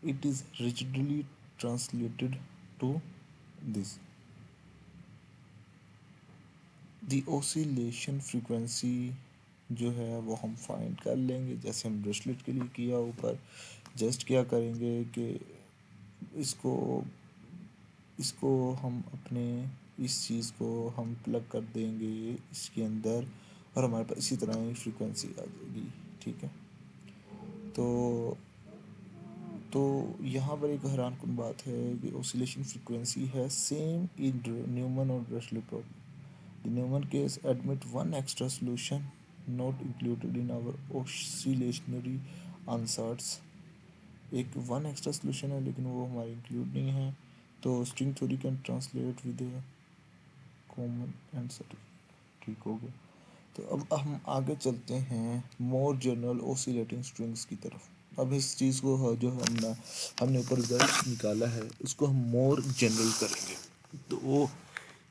it is rigidly translated to this the oscillation frequency जो है वो हम फाइंड कर लेंगे जैसे हम ब्रेसलेट के लिए किया ऊपर। जस्ट क्या करेंगे कि इसको इसको हम अपने इस चीज़ को हम प्लग कर देंगे इसके अंदर और हमारे पास इसी तरह ही फ्रीक्वेंसी आ जाएगी। ठीक है, तो तो यहाँ पर एक हैरानकुन बात है कि ऑसिलेशन फ्रीक्वेंसी है सेम इन न्यूमन और bracelet problem. The Newman case admit one extra solution not included in our oscillationary ansatz। एक वन एक्स्ट्रा सोल्यूशन है लेकिन वो हमारे इंक्लूड नहीं है। तो string theory can translate with A common answer. ठीक हो गया। तो अब हम आगे चलते हैं मोर जनरल ओसिलेटिंग स्ट्रिंग्स की तरफ। अब इस चीज़ को जो हमने ऊपर रिजल्ट निकाला है उसको हम मोर जनरल करेंगे। तो वो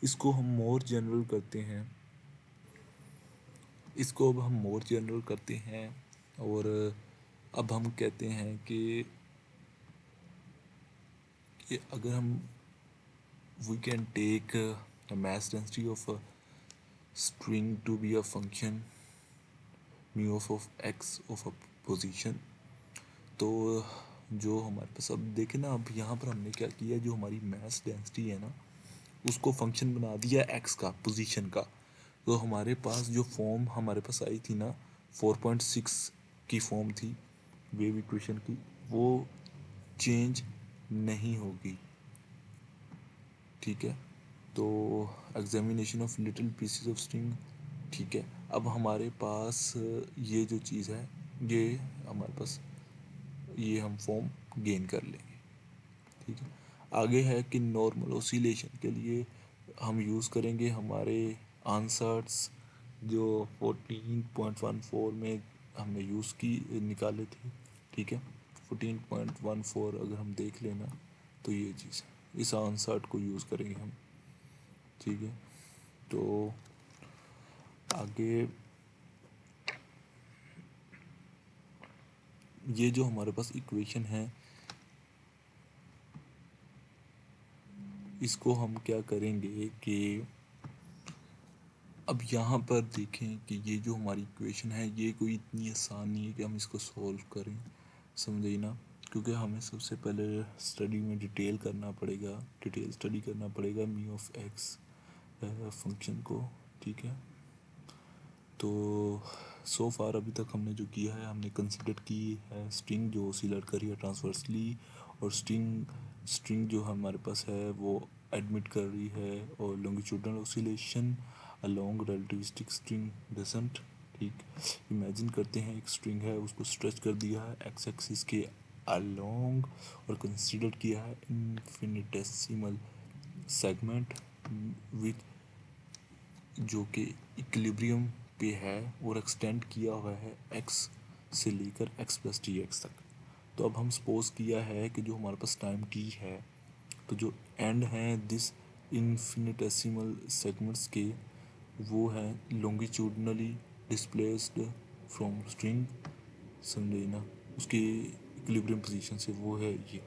इसको हम मोर जनरल करते हैं, इसको अब हम मोर जनरल करते हैं और अब हम कहते हैं कि अगर हम we can take a mass density of a string to be a function mu of x of a position। तो जो हमारे पास अब देखें ना, अब यहाँ पर हमने क्या किया, जो हमारी mass density है ना उसको फंक्शन बना दिया x का, पोजीशन का। तो हमारे पास जो फॉर्म हमारे पास आई थी ना 4.6 की फॉर्म थी वेव इक्वेशन की, वो चेंज नहीं होगी। ठीक है, तो examination of little pieces of string. ठीक है, अब हमारे पास ये जो चीज़ है ये हमारे पास ये हम फॉर्म गेन कर लेंगे। ठीक है, आगे है कि नॉर्मल ओसिलेशन के लिए हम यूज़ करेंगे हमारे आंसर्स जो 14.14 में हमने यूज़ की निकाले थे। ठीक है, 14.14 अगर हम देख लेना तो ये चीज़ इस आंसर्ट को यूज़ करेंगे हम। ठीक है, तो आगे ये जो हमारे पास इक्वेशन है इसको हम क्या करेंगे कि अब यहाँ पर देखें कि ये जो हमारी इक्वेशन है ये कोई इतनी आसान नहीं है कि हम इसको सॉल्व करें, समझे ना। क्योंकि हमें सबसे पहले स्टडी में डिटेल स्टडी करना पड़ेगा मी ऑफ एक्स फंक्शन को। ठीक है, तो सो फार अभी तक हमने जो किया है हमने कंसिडर की है स्ट्रिंग जो ऑसिलेट कर रही है ट्रांसवर्सली, और स्ट्रिंग जो हमारे पास है वो एडमिट कर रही है और longitudinal oscillation along relativistic string doesn't. ठीक, इमेजिन करते हैं एक स्ट्रिंग है उसको स्ट्रेच कर दिया है एक्स एक्सिस के अलोंग और कंसिडर किया है इन्फिनिटेसिमल सेगमेंट विथ जो कि इक्विलिब्रियम पे है और एक्सटेंड किया हुआ है एक्स से लेकर एक्स प्लस टी एक्स तक। तो अब हम सपोज किया है कि जो हमारे पास टाइम टी है तो जो एंड हैं दिस इन्फिनिटेसिमल सेगमेंट्स के वो हैं लॉन्गिट्यूडनली डिस्प्लेस्ड फ्रॉम स्ट्रिंग, समझे ना, उसके इक्विलिब्रियम पोजीशन से वो है ये।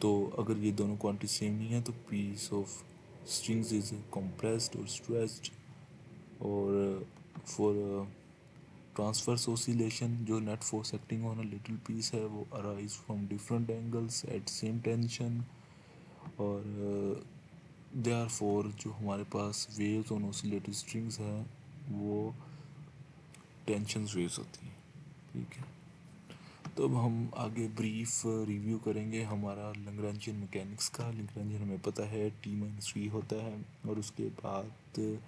तो अगर ये दोनों क्वांटिटी सेम नहीं है तो piece of strings is compressed और stretched। और फॉर ट्रांसवर्स ओसिलेशन जो net force acting on a little piece है वो arise from different angles at same tension. और दे आर फोर जो हमारे पास वेव्स ऑन ओसिलेटेड स्ट्रिंग्स हैं वो टेंशन वेव्स होती हैं। ठीक है, तो अब हम आगे ब्रीफ रिव्यू करेंगे हमारा लैग्रैंजियन मैकेनिक्स का। लैग्रैंजियन हमें पता है T-3 होता है और उसके बाद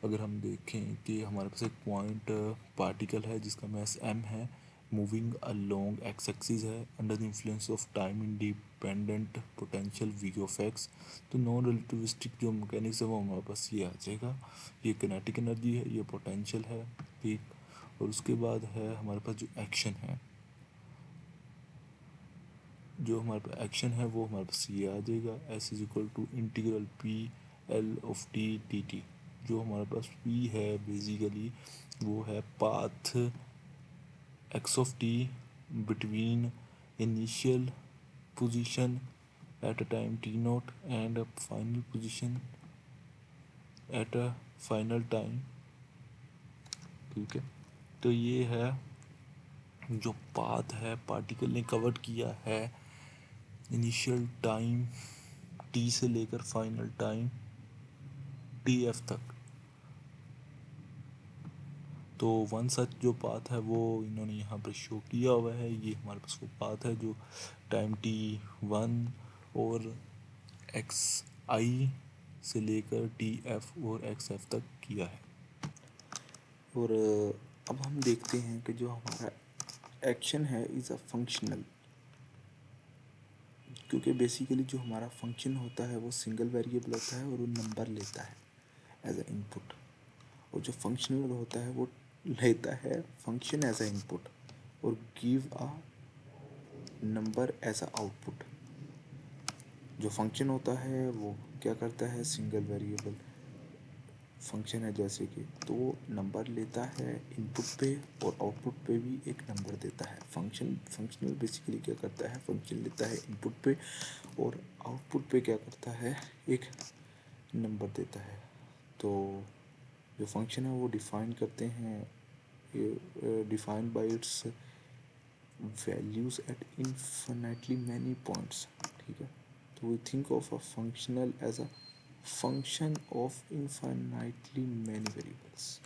अगर हम देखें कि हमारे पास एक पॉइंट पार्टिकल है जिसका मास m है, मूविंग अलोंग एक्स एक्सिस है, under the influence of time independent potential V of X. तो नॉन रिलेटिविस्टिक जो मैकेनिक्स है वो हमारे पास ये आ जाएगा, ये किनेटिक एनर्जी है, ये पोटेंशियल है, ठीक। और उसके बाद है हमारे पास जो एक्शन है, जो हमारे पास एक्शन है वो हमारे पास ये आ जाएगा, S is equal to integral P L of T D T. जो हमारे पास पी है बेसिकली वो है path X of T between initial position at a time T nought and final position at a final time, ठीक है। तो ये है जो पाथ है पार्टिकल ने कवर किया है इनिशियल टाइम टी से लेकर फाइनल टाइम टी एफ तक। तो वन सच जो पाथ है वो इन्होंने यहाँ पर शो किया हुआ है, ये हमारे पास वो पाथ है जो टाइम टी वन और एक्स आई से लेकर टी एफ और एक्स एफ तक किया है। और अब हम देखते हैं कि जो हमारा एक्शन है इज़ अ फंक्शनल, क्योंकि बेसिकली जो हमारा फंक्शन होता है वो सिंगल वेरिएबल होता है और वो नंबर लेता है एज अ इनपुट, और जो फंक्शनल होता है वो लेता है फंक्शन एज अ इनपुट और give a number as a output. जो फंक्शन होता है वो क्या करता है, सिंगल वेरिएबल फंक्शन है जैसे कि, तो वो नंबर लेता है इनपुट पे और आउटपुट पे भी एक नंबर देता है। फंक्शनल बेसिकली क्या करता है, फंक्शन लेता है इनपुट पे और आउटपुट पे क्या करता है, एक नंबर देता है। तो जो फंक्शन है वो डिफाइन करते हैं, defined by its values at infinitely many points, ठीक है। तो we think of a functional as a function of infinitely many variables.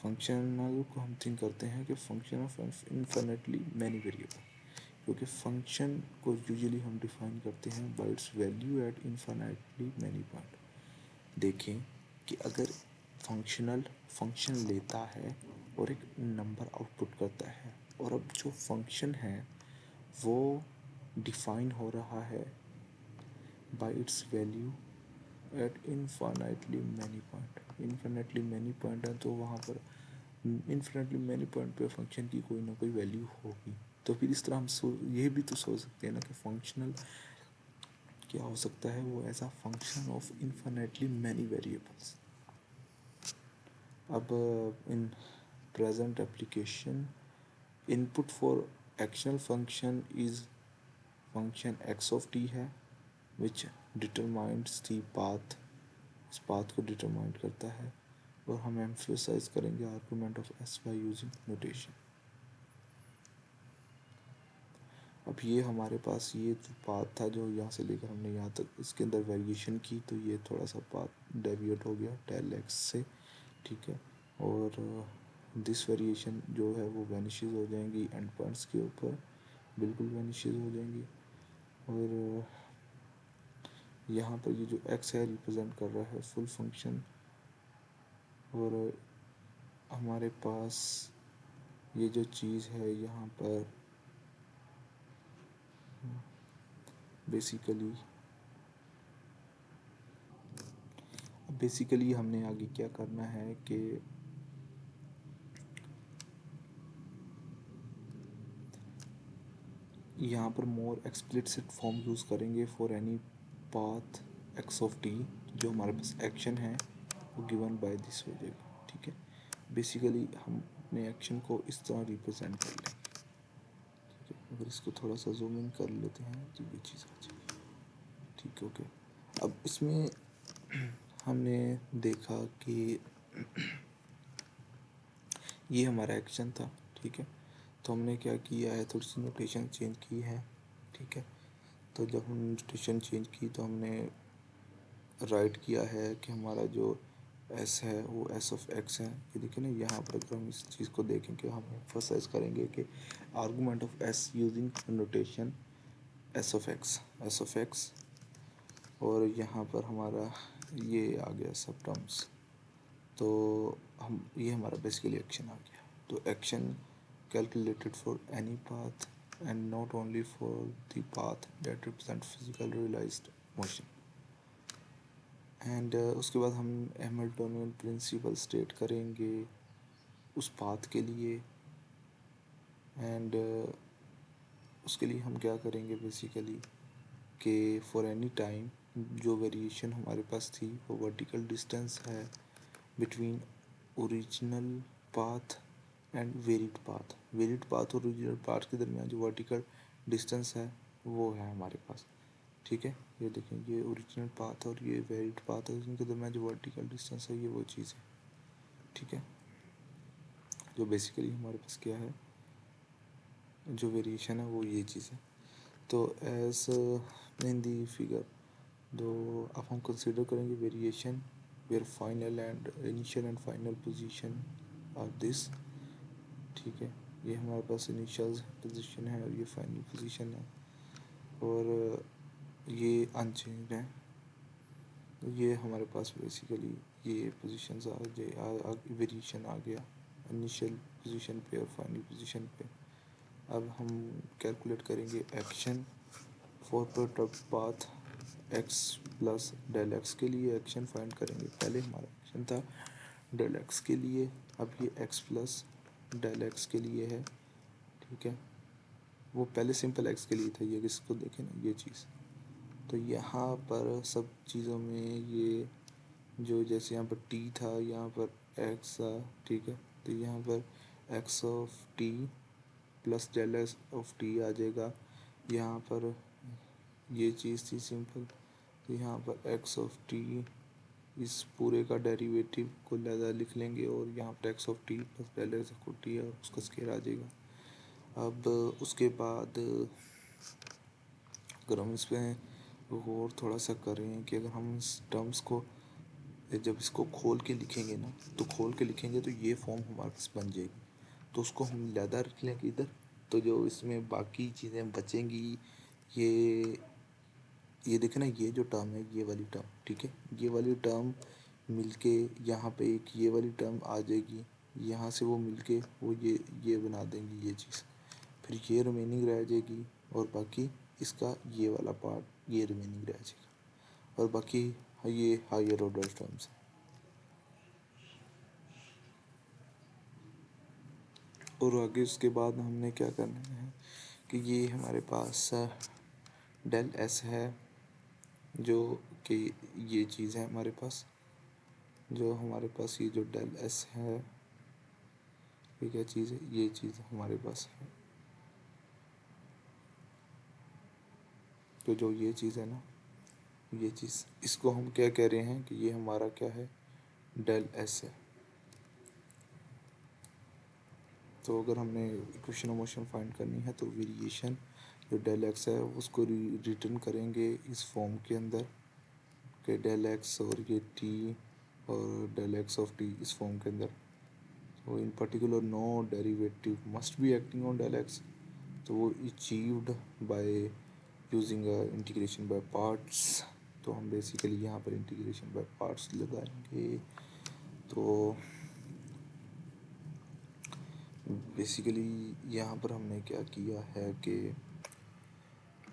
Functional को हम थिंक करते हैं कि function of infinitely many variable, क्योंकि फंक्शन को यूजुअली हम डिफाइन करते हैं by its value at infinitely many point. देखें कि अगर फंक्शन लेता है और एक नंबर आउटपुट करता है, और अब जो फंक्शन है वो डिफाइन हो रहा है by its value at infinitely many point. Infinitely many point है तो वहाँ पर इन्फिनिटली मैनी पॉइंट पे फंक्शन की कोई ना कोई वैल्यू होगी। तो फिर इस तरह हम ये भी तो सोच सकते हैं ना कि फंक्शनल क्या हो सकता है, वो as a function of infinitely many variables. अब in present application input for actional function is function X of T है विच डिटरमाइंस दी पाथ, इस पाथ को डिटरमाइन करता है। और हम एम्फसाइज करेंगे argument of S by using notation. अब ये हमारे पास ये जो पाथ था जो यहाँ से लेकर हमने यहाँ तक इसके अंदर वेरिएशन की, तो ये थोड़ा सा पाथ डेविएट हो गया टेल एक्स से, ठीक है। और दिस वेरिएशन जो है वो वैनिशेस हो जाएंगी एंड पॉइंट्स के ऊपर, बिल्कुल वैनिशेस हो जाएंगी। और यहाँ पर ये जो एक्स है रिप्रेजेंट कर रहा है फुल फंक्शन, और हमारे पास ये जो चीज़ है यहाँ पर बेसिकली हमने आगे क्या करना है कि यहाँ पर मोर एक्सप्लिसिट फॉर्म यूज़ करेंगे for any path X of T. जो हमारे पास एक्शन है वो गिवन बाय दिस हो जाएगा, ठीक है। बेसिकली हम अपने एक्शन को इस तरह रिप्रेजेंट कर लेंगे, ठीक है। अगर इसको थोड़ा सा जूम इन कर लेते हैं तो ये चीज़ आ जाएगी, ठीक है, ओके। अब इसमें हमने देखा कि ये हमारा एक्शन था, ठीक है। तो हमने क्या किया है, थोड़ी सी नोटेशन चेंज की है, ठीक है। तो जब हमने नोटेशन चेंज की तो हमने राइट किया है कि हमारा जो एस है वो एस ऑफ एक्स है। ये देखिए ना, यहाँ पर अगर हम इस चीज़ को देखेंगे हम एम्फसाइज करेंगे कि argument of S using notation S of x, और यहाँ पर हमारा ये आ गया सब टर्म्स। तो हम ये हमारा बेसिकली एक्शन आ गया। तो action calculated for any path and not only for the path that represent physical realized motion. And उसके बाद हम हैमिल्टोनियन प्रिंसिपल स्टेट करेंगे उस पाथ के लिए। एंड उसके लिए हम क्या करेंगे बेसिकली कि फॉर एनी टाइम जो वेरिएशन हमारे पास थी वो वर्टिकल डिस्टेंस है between original path and varied path. Varied path और ओरिजिनल पाथ के दरमियान जो वर्टिकल डिस्टेंस है वो है हमारे पास, ठीक है। ये देखें, ये ओरिजिनल पाथ और ये वेरिड पाथ है, इनके दरमियान जो वर्टिकल डिस्टेंस है ये वो चीज़ है, ठीक है। जो बेसिकली हमारे पास क्या है, जो वेरिएशन है वो ये चीज़ है। तो एज इन दी फिगर दो अब हम कंसिडर करेंगे variation where final and initial and final position are this, ठीक है। ये हमारे पास इनिशियल पोजीशन है और ये फाइनल पोजीशन है और ये अनचेंज्ड है। ये हमारे पास बेसिकली ये पोजीशंस वेरिएशन आ गया इनिशियल पोजीशन पे और फाइनल पोजीशन पे। अब हम कैलकुलेट करेंगे action for product path x plus del x के लिए एक्शन फाइंड करेंगे। पहले हमारा एक्शन था डेल एक्स के लिए, अब ये x प्लस डेल एक्स के लिए है, ठीक है। वो पहले सिंपल x के लिए था, ये इसको देखें ना ये चीज़। तो यहाँ पर सब चीज़ों में ये जो जैसे यहाँ पर t था यहाँ पर x था, ठीक है। तो यहाँ पर x of t plus del x of t आ जाएगा। यहाँ पर ये चीज़ थी सिंपल, तो यहाँ पर x ऑफ t इस पूरे का डेरिवेटिव को लहजा लिख लेंगे और यहाँ पर x of t plus del x of t है उसका स्केयर आ जाएगा। अब उसके बाद अगर हम इस पर और थोड़ा सा करें कि अगर हम इस टर्म्स को जब इसको खोल के लिखेंगे ना, तो खोल के लिखेंगे तो ये फॉर्म हमारे पास बन जाएगी। तो उसको हम लहदा रख लेंगे इधर, तो जो इसमें बाकी चीज़ें बचेंगी ये देखे ना, ये जो टर्म है ये वाली टर्म, ठीक है। ये वाली टर्म मिलके यहाँ पे एक ये वाली टर्म आ जाएगी, यहाँ से वो मिलके वो ये बना देंगी ये चीज़, फिर ये रिमेनिंग रह जाएगी और बाकी इसका ये वाला पार्ट ये रिमेनिंग रह जाएगा और बाकी ये हायर ऑर्डर टर्म्स हैं। और आगे उसके बाद हमने क्या करना है कि ये हमारे पास डेल एस है, जो कि ये चीज़ है हमारे पास, जो हमारे पास ये जो डेल एस है ये क्या चीज़ है, ये चीज़ हमारे पास है। तो जो ये चीज़ है ना, ये चीज़ इसको हम क्या कह रहे हैं कि ये हमारा क्या है, डेल एस है। तो अगर हमने इक्वेशन ऑफ मोशन फाइंड करनी है तो वेरिएशन जो डेल एक्स है उसको रिटर्न करेंगे इस फॉर्म के अंदर कि डेल एक्स और ये टी और डेल एक्स ऑफ टी इस फॉर्म के अंदर। तो in particular no derivative must be acting on del x, तो वो achieved by using integration by parts. तो हम बेसिकली यहाँ पर इंटीग्रेशन बाय पार्ट्स लगाएंगे। तो बेसिकली यहाँ पर हमने क्या किया है कि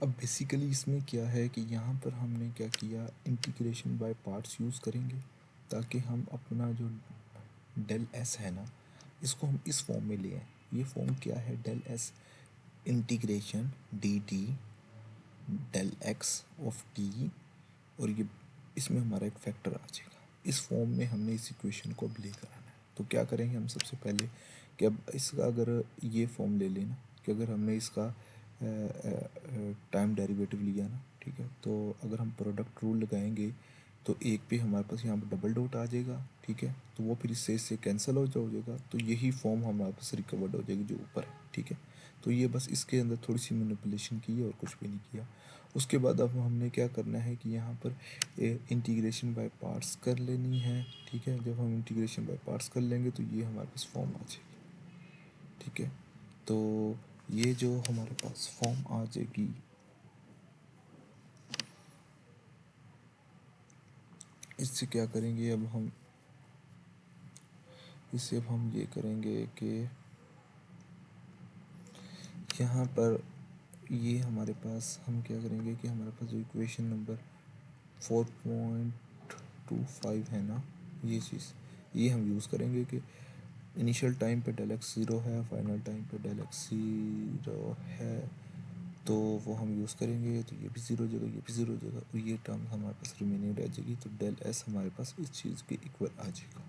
अब बेसिकली इसमें क्या है कि यहाँ पर हमने क्या किया, इंटीग्रेशन बाय पार्ट्स यूज़ करेंगे ताकि हम अपना जो डेल एस है ना इसको हम इस फॉर्म में ले आए। ये फॉर्म क्या है, del s integration d t del x of t और ये इसमें हमारा एक फैक्टर आ जाएगा। इस फॉर्म में हमने इस इक्वेशन को अब लेकर आना है। तो क्या करेंगे हम सबसे पहले कि अब इसका अगर ये फॉर्म ले लेना कि अगर हमने इसका टाइम डेरिवेटिव लिया ना, ठीक है। तो अगर हम प्रोडक्ट रूल लगाएंगे तो एक पे हमारे पास यहाँ पर डबल डॉट आ जाएगा, ठीक है। तो वो फिर इससे कैंसिल हो जाएगा, तो यही फॉर्म हमारे पास रिकवर्ड हो जाएगी जो ऊपर है, ठीक है। तो ये बस इसके अंदर थोड़ी सी मैनिपुलेशन की है और कुछ भी नहीं किया। उसके बाद अब हमने क्या करना है कि यहाँ पर इंटीग्रेशन बाय पार्ट्स कर लेनी है, ठीक है। जब हम इंटीग्रेशन बाय पार्ट्स कर लेंगे तो ये हमारे पास फॉर्म आ जाएगी, ठीक है। तो ये जो हमारे पास फॉर्म आ जाएगी, इससे क्या करेंगे अब हम, इससे अब हम ये करेंगे कि यहाँ पर ये हमारे पास हम क्या करेंगे कि हमारे पास जो इक्वेशन नंबर 4.25 है ना, ये चीज़ ये हम यूज़ करेंगे कि इनिशियल टाइम पे डेल एक्स ज़ीरो है, फाइनल टाइम पे डेल एक्स ज़ीरो है, तो वो हम यूज़ करेंगे, तो ये भी ज़ीरो हो जाएगा, ये भी ज़ीरो हो जाएगा, और ये टर्म हमारे पास रिमेनिंग रह जाएगी, तो डेल एस हमारे पास इस चीज़ के इक्वल आ जाएगा।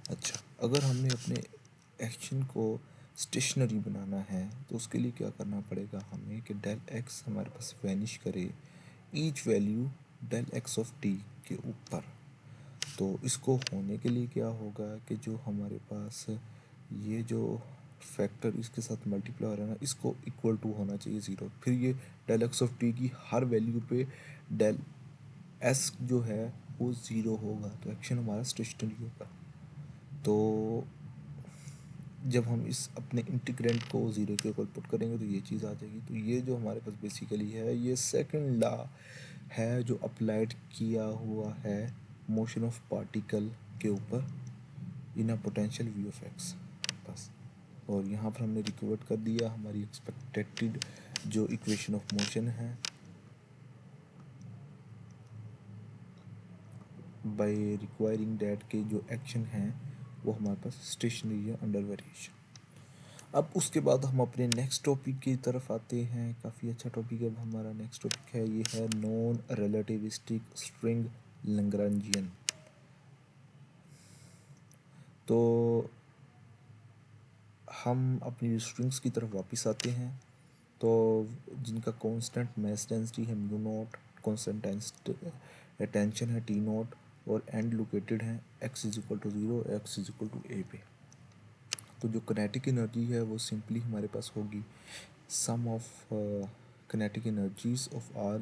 अच्छा, अगर हमने अपने एक्शन को स्टेशनरी बनाना है तो उसके लिए क्या करना पड़ेगा हमें कि डेल एक्स हमारे पास वैनिश करे each value del x of t के ऊपर। तो इसको होने के लिए क्या होगा कि जो हमारे पास ये जो फैक्टर इसके साथ मल्टीप्लाई हो रहा है ना, इसको इक्वल टू होना चाहिए ज़ीरो। फिर ये डेल एक्स ऑफ टी की हर वैल्यू पे डेल एस जो है वो ज़ीरो होगा, तो एक्शन हमारा स्टेशनरी होगा। तो जब हम इस अपने इंटीग्रेंट को ज़ीरो के ऊपर पुट करेंगे तो ये चीज़ आ जाएगी। तो ये जो हमारे पास बेसिकली है ये सेकंड लॉ है जो अप्लाइड किया हुआ है मोशन ऑफ पार्टिकल के ऊपर in a potential V of X बस। और यहाँ पर हमने रिकवर्ड कर दिया हमारी एक्सपेक्टेड जो इक्वेशन ऑफ मोशन है बाय रिक्वायरिंग डैट के जो एक्शन है वो हमारे पास स्टेशनरी है अंडर वेरिएशन। अब उसके बाद हम अपने नेक्स्ट टॉपिक की तरफ आते हैं। काफ़ी अच्छा टॉपिक है। अब हमारा नेक्स्ट टॉपिक है ये है नॉन रिलेटिविस्टिक स्ट्रिंग लैग्रैन्जियन। तो हम अपनी स्ट्रिंग्स की तरफ वापस आते हैं, तो जिनका कांस्टेंट मास डेंसिटी है म्यू नॉट, कांस्टेंट टेंशन है टी नॉट, और एंड लोकेटेड है X is equal to zero, X is equal to A पे। तो जो कनेटिक एनर्जी है वो सिंपली हमारे पास होगी सम of kinetic energies of all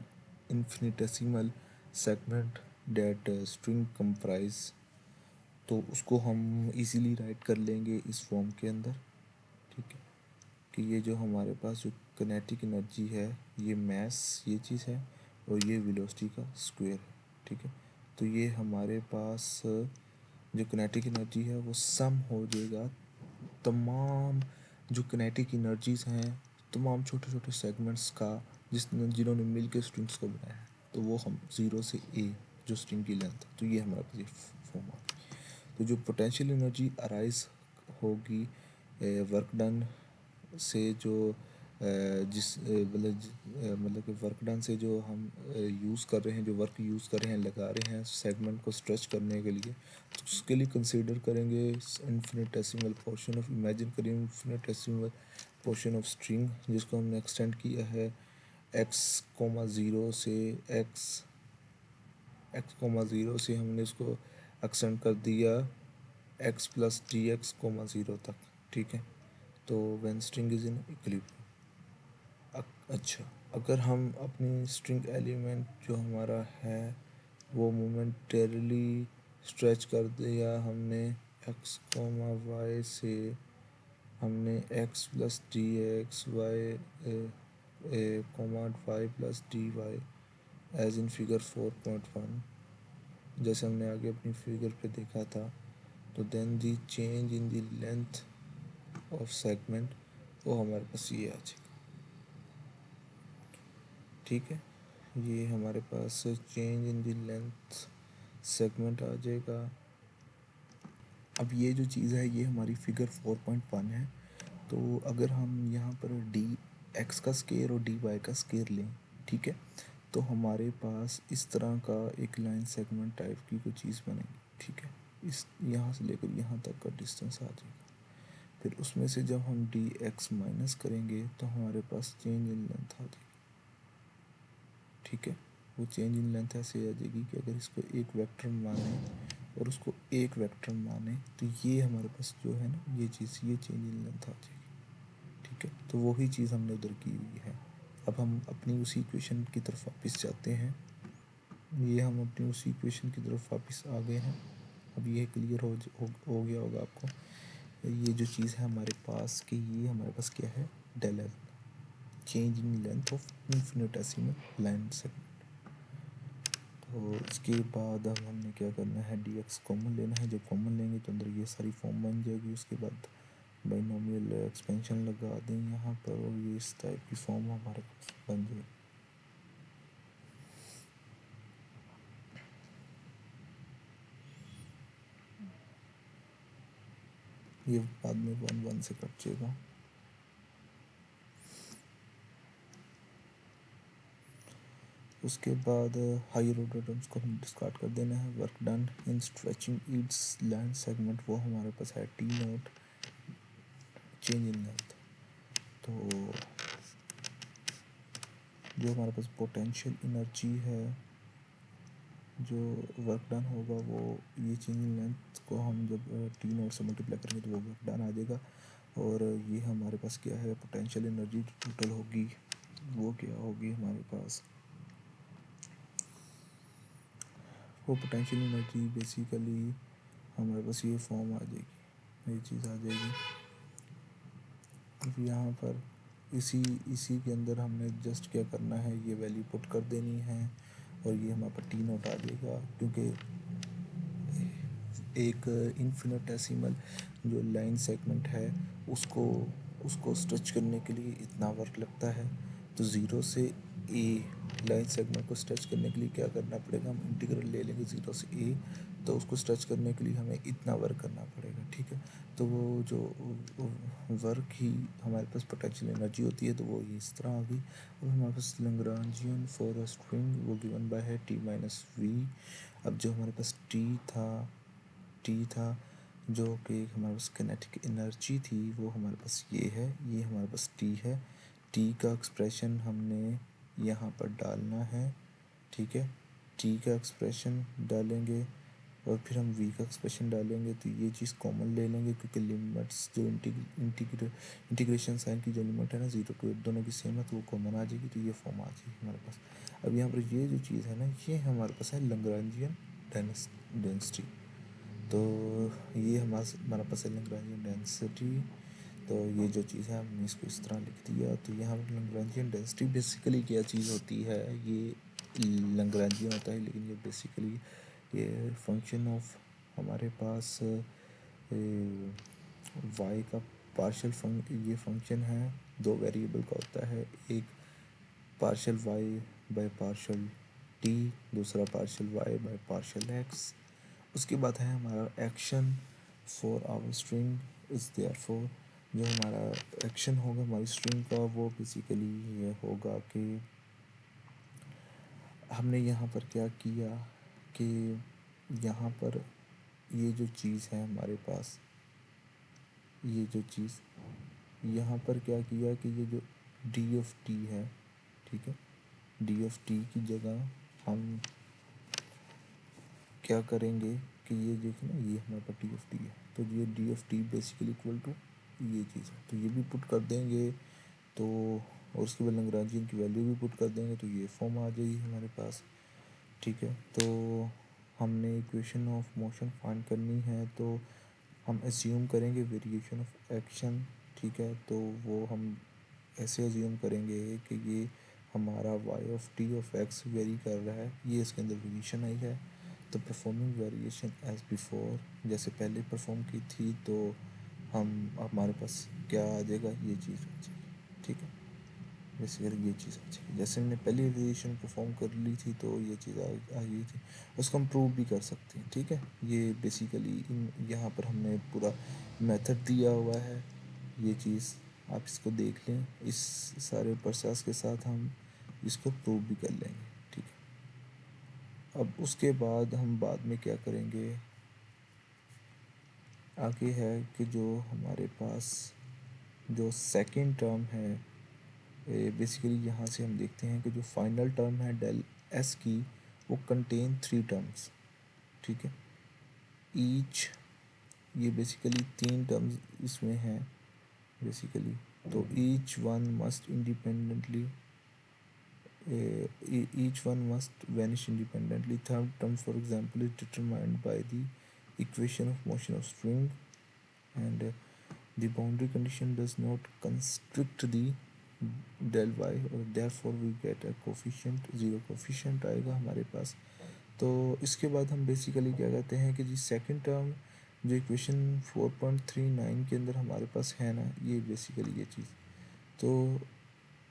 infinitesimal segment that string comprise। तो उसको हम इजीली राइट कर लेंगे इस फॉर्म के अंदर, ठीक है, कि ये जो हमारे पास जो kinetic एनर्जी है ये मैस ये चीज़ है और ये वेलोसिटी का स्क्वायर है, ठीक है। तो ये हमारे पास जो kinetic एनर्जी है वो सम हो जाएगा तमाम जो किनेटिक एनर्जीज हैं तमाम छोटे छोटे सेगमेंट्स का जिन्होंने मिल के स्ट्रिंग्स को बनाया है। तो वो हम ज़ीरो से ए जो स्ट्रिंग की लेंथ, तो ये हमारा पास ये फॉर्म आ गई। तो जो पोटेंशियल एनर्जी अराइज होगी वर्क डन से जो मतलब कि वर्क डन से जो हम यूज़ कर रहे हैं, जो वर्क यूज़ कर रहे हैं, लगा रहे हैं सेगमेंट को स्ट्रेच करने के लिए, तो उसके लिए कंसीडर करेंगे इन्फिनिटेसिमल पोर्शन ऑफ, इमेजिन करें इन्फिनिटेसिमल पोर्शन ऑफ स्ट्रिंग जिसको हमने एक्सटेंड किया है एक्स कोमा ज़ीरो से एक्स कोमा ज़ीरो से हमने इसको एक्सटेंड कर दिया x plus d x comma zero तक, ठीक है। तो when string is in equilibrium. अच्छा, अगर हम अपनी स्ट्रिंग एलिमेंट जो हमारा है वो मोमेंटरली स्ट्रेच कर दिया हमने एक्स कोमा वाई से, हमने x plus d x y comma y plus d y as in figure 4.1 जैसे हमने आगे अपनी फिगर पे देखा था। तो then the change in the length of segment वो हमारे पास ये आ जाएगा, ठीक है। ये हमारे पास change in the length segment आ जाएगा। अब ये जो चीज़ है ये हमारी फिगर 4.1 है। तो अगर हम यहाँ पर डी एक्स का स्केयर और डी वाई का स्केयर लें, ठीक है, तो हमारे पास इस तरह का एक लाइन सेगमेंट टाइप की कोई चीज़ बनेगी, ठीक है। इस यहाँ से लेकर यहाँ तक का डिस्टेंस आ जाएगा। फिर उसमें से जब हम डी एक्स माइनस करेंगे तो हमारे पास चेंज इन लेंथ आ जाएगी, ठीक है। वो चेंज इन लेंथ ऐसे आ जाएगी कि अगर इसको एक वेक्टर माने और उसको एक वेक्टर माने तो ये हमारे पास जो है ना ये चीज़ ये चेंज इन लेंथ आ जाएगी, ठीक है। तो वही चीज़ हमने उधर की हुई है। अब हम अपनी उसी इक्वेशन की तरफ वापस जाते हैं। ये हम अपनी उसी इक्वेशन की तरफ वापस आ गए हैं। अब ये क्लियर हो गया होगा आपको। ये जो चीज़ है हमारे पास कि ये हमारे पास क्या है del l, change in length of infinitesimal line segment. तो इसके बाद अब हमने क्या करना है डी एक्स कॉमन लेना है। जब कॉमन लेंगे तो अंदर ये सारी फॉर्म बन जाएगी। उसके बाद बाइनोमियल एक्सपेंशन लगा दें यहाँ पर और ये इस टाइप की फॉर्म हमारे पास बन जाएगी। ये बाद में 1 1 से कट जाएगा। उसके बाद हायर ऑर्डर टर्म्स को हम डिस्कार्ड कर देना है। Work done in stretching Yeats land segment, वो हमारे पास है T note change in length. तो जो हमारे पास पोटेंशियल एनर्जी है, जो वर्क डन होगा वो ये चेंज इन लेंथ को हम जब टी नोट से मल्टीप्लाई करेंगे तो वो वर्क डन आ जाएगा। और ये हमारे पास क्या है, पोटेंशियल एनर्जी टोटल होगी, वो क्या होगी हमारे पास, वो पोटेंशियल एनर्जी बेसिकली हमारे पास ये फॉर्म आ जाएगी, ये चीज़ आ जाएगी। अब यहाँ पर इसी इसी के अंदर हमने जस्ट क्या करना है, ये वैल्यू पुट कर देनी है और ये हमारे पास टी नोट आ जाएगा। क्योंकि एक इन्फिनिटेसिमल जो लाइन सेगमेंट है उसको उसको स्ट्रेच करने के लिए इतना वर्क लगता है, तो ज़ीरो से ए लाइन सेगमेंट को स्ट्रेच करने के लिए क्या करना पड़ेगा, हम इंटीग्रल ले लेंगे ज़ीरो से ए, तो उसको स्ट्रेच करने के लिए हमें इतना वर्क करना पड़ेगा, ठीक है। तो वो जो वर्क ही हमारे पास पोटेंशियल एनर्जी होती है, तो वो इस तरह आ गई। अब हमारे पास लैग्रांजियन फॉर अ स्ट्रिंग वो गिवन बाय है टी माइनस वी। अब जो हमारे पास टी था जो कि हमारे पास किनेटिक एनर्जी थी, वो हमारे पास ये है, ये हमारे पास टी है। टी का एक्सप्रेशन हमने यहाँ पर डालना है, ठीक है। टी का एक्सप्रेशन डालेंगे और फिर हम वी का एक्सप्रेशन डालेंगे, तो ये चीज़ कॉमन ले लेंगे क्योंकि लिमिट्स जो इंटीग्रेशन साइन की जो लिमिट है ना 0 to 8 दोनों की सेम है, तो वो कॉमन आ जाएगी, तो ये फॉर्म आ जाएगी हमारे पास। अब यहाँ पर ये जो चीज़ है ना, ये हमारे पास है लैग्रांजियन डेंसिटी। तो ये हमारा पास है लैग्रांजियन डेंसिटी। तो ये जो चीज़ है हमने इसको इस तरह लिख दिया। तो यहाँ पर लैग्रांजियन डेंसिटी बेसिकली क्या चीज़ होती है, ये लैग्रांजियन होता है, लेकिन ये बेसिकली ये फंक्शन ऑफ हमारे पास वाई का पार्शियल ये फंक्शन है, दो वेरिएबल का होता है, एक partial Y by partial T, दूसरा partial Y by partial X. उसके बाद है हमारा action for our string is there for, जो हमारा एक्शन होगा हमारी स्ट्रिंग का, वो बेसिकली ये होगा कि हमने यहाँ पर क्या किया कि यहाँ पर ये जो चीज़ है हमारे पास, ये जो चीज़ यहाँ पर क्या किया कि ये जो डी ऑफ टी है, ठीक है, डी ऑफ टी की जगह हम क्या करेंगे कि ये देखिए ना, ये हमारे पास डी ऑफ टी है, तो ये d of t basically equal to ये चीज़ है, तो ये भी पुट कर देंगे। तो और उसके बाद लैग्रांजियन की वैल्यू भी पुट कर देंगे, तो ये फॉर्म आ जाएगी हमारे पास, ठीक है। तो हमने इक्वेशन ऑफ मोशन फाइंड करनी है, तो हम एज्यूम करेंगे वेरिएशन ऑफ एक्शन, ठीक है। तो वो हम ऐसे एज्यूम करेंगे कि ये हमारा y of t of x vary कर रहा है, ये इसके अंदर वेरिएशन आई है, तो परफॉर्मिंग वेरिएशन एज बिफोर, जैसे पहले परफॉर्म की थी, तो हम हमारे पास क्या आ जाएगा, ये चीज़ आ जाएगी, ठीक है। बेसिकली ये चीज़ आ जाएगी, जैसे हमने पहली वेरिएशन परफॉर्म कर ली थी, तो ये चीज़ आ गई थी, उसको हम प्रूव भी कर सकते हैं, ठीक है। ये बेसिकली यहाँ पर हमने पूरा मेथड दिया हुआ है, ये चीज़ आप इसको देख लें, इस सारे प्रोसेस के साथ हम इसको प्रूव भी कर लेंगे, ठीक है। अब उसके बाद हम बाद में क्या करेंगे, आगे है कि जो हमारे पास जो सेकंड टर्म है, बेसिकली यहाँ से हम देखते हैं कि जो फाइनल टर्म है डेल एस की, वो कंटेन 3 टर्म्स, ठीक है। ईच, ये बेसिकली 3 टर्म्स इसमें हैं बेसिकली, तो each one must independently each one must vanish independently. Third term, for example, is determined by the equation of motion of string, and the boundary condition does not constrict the del y, और therefore we get a coefficient, zero coefficient आएगा हमारे पास। तो इसके बाद हम basically क्या कहते हैं कि जी सेकंड टर्म जो इक्वेशन 4.39 के अंदर हमारे पास है ना, ये बेसिकली ये चीज़, तो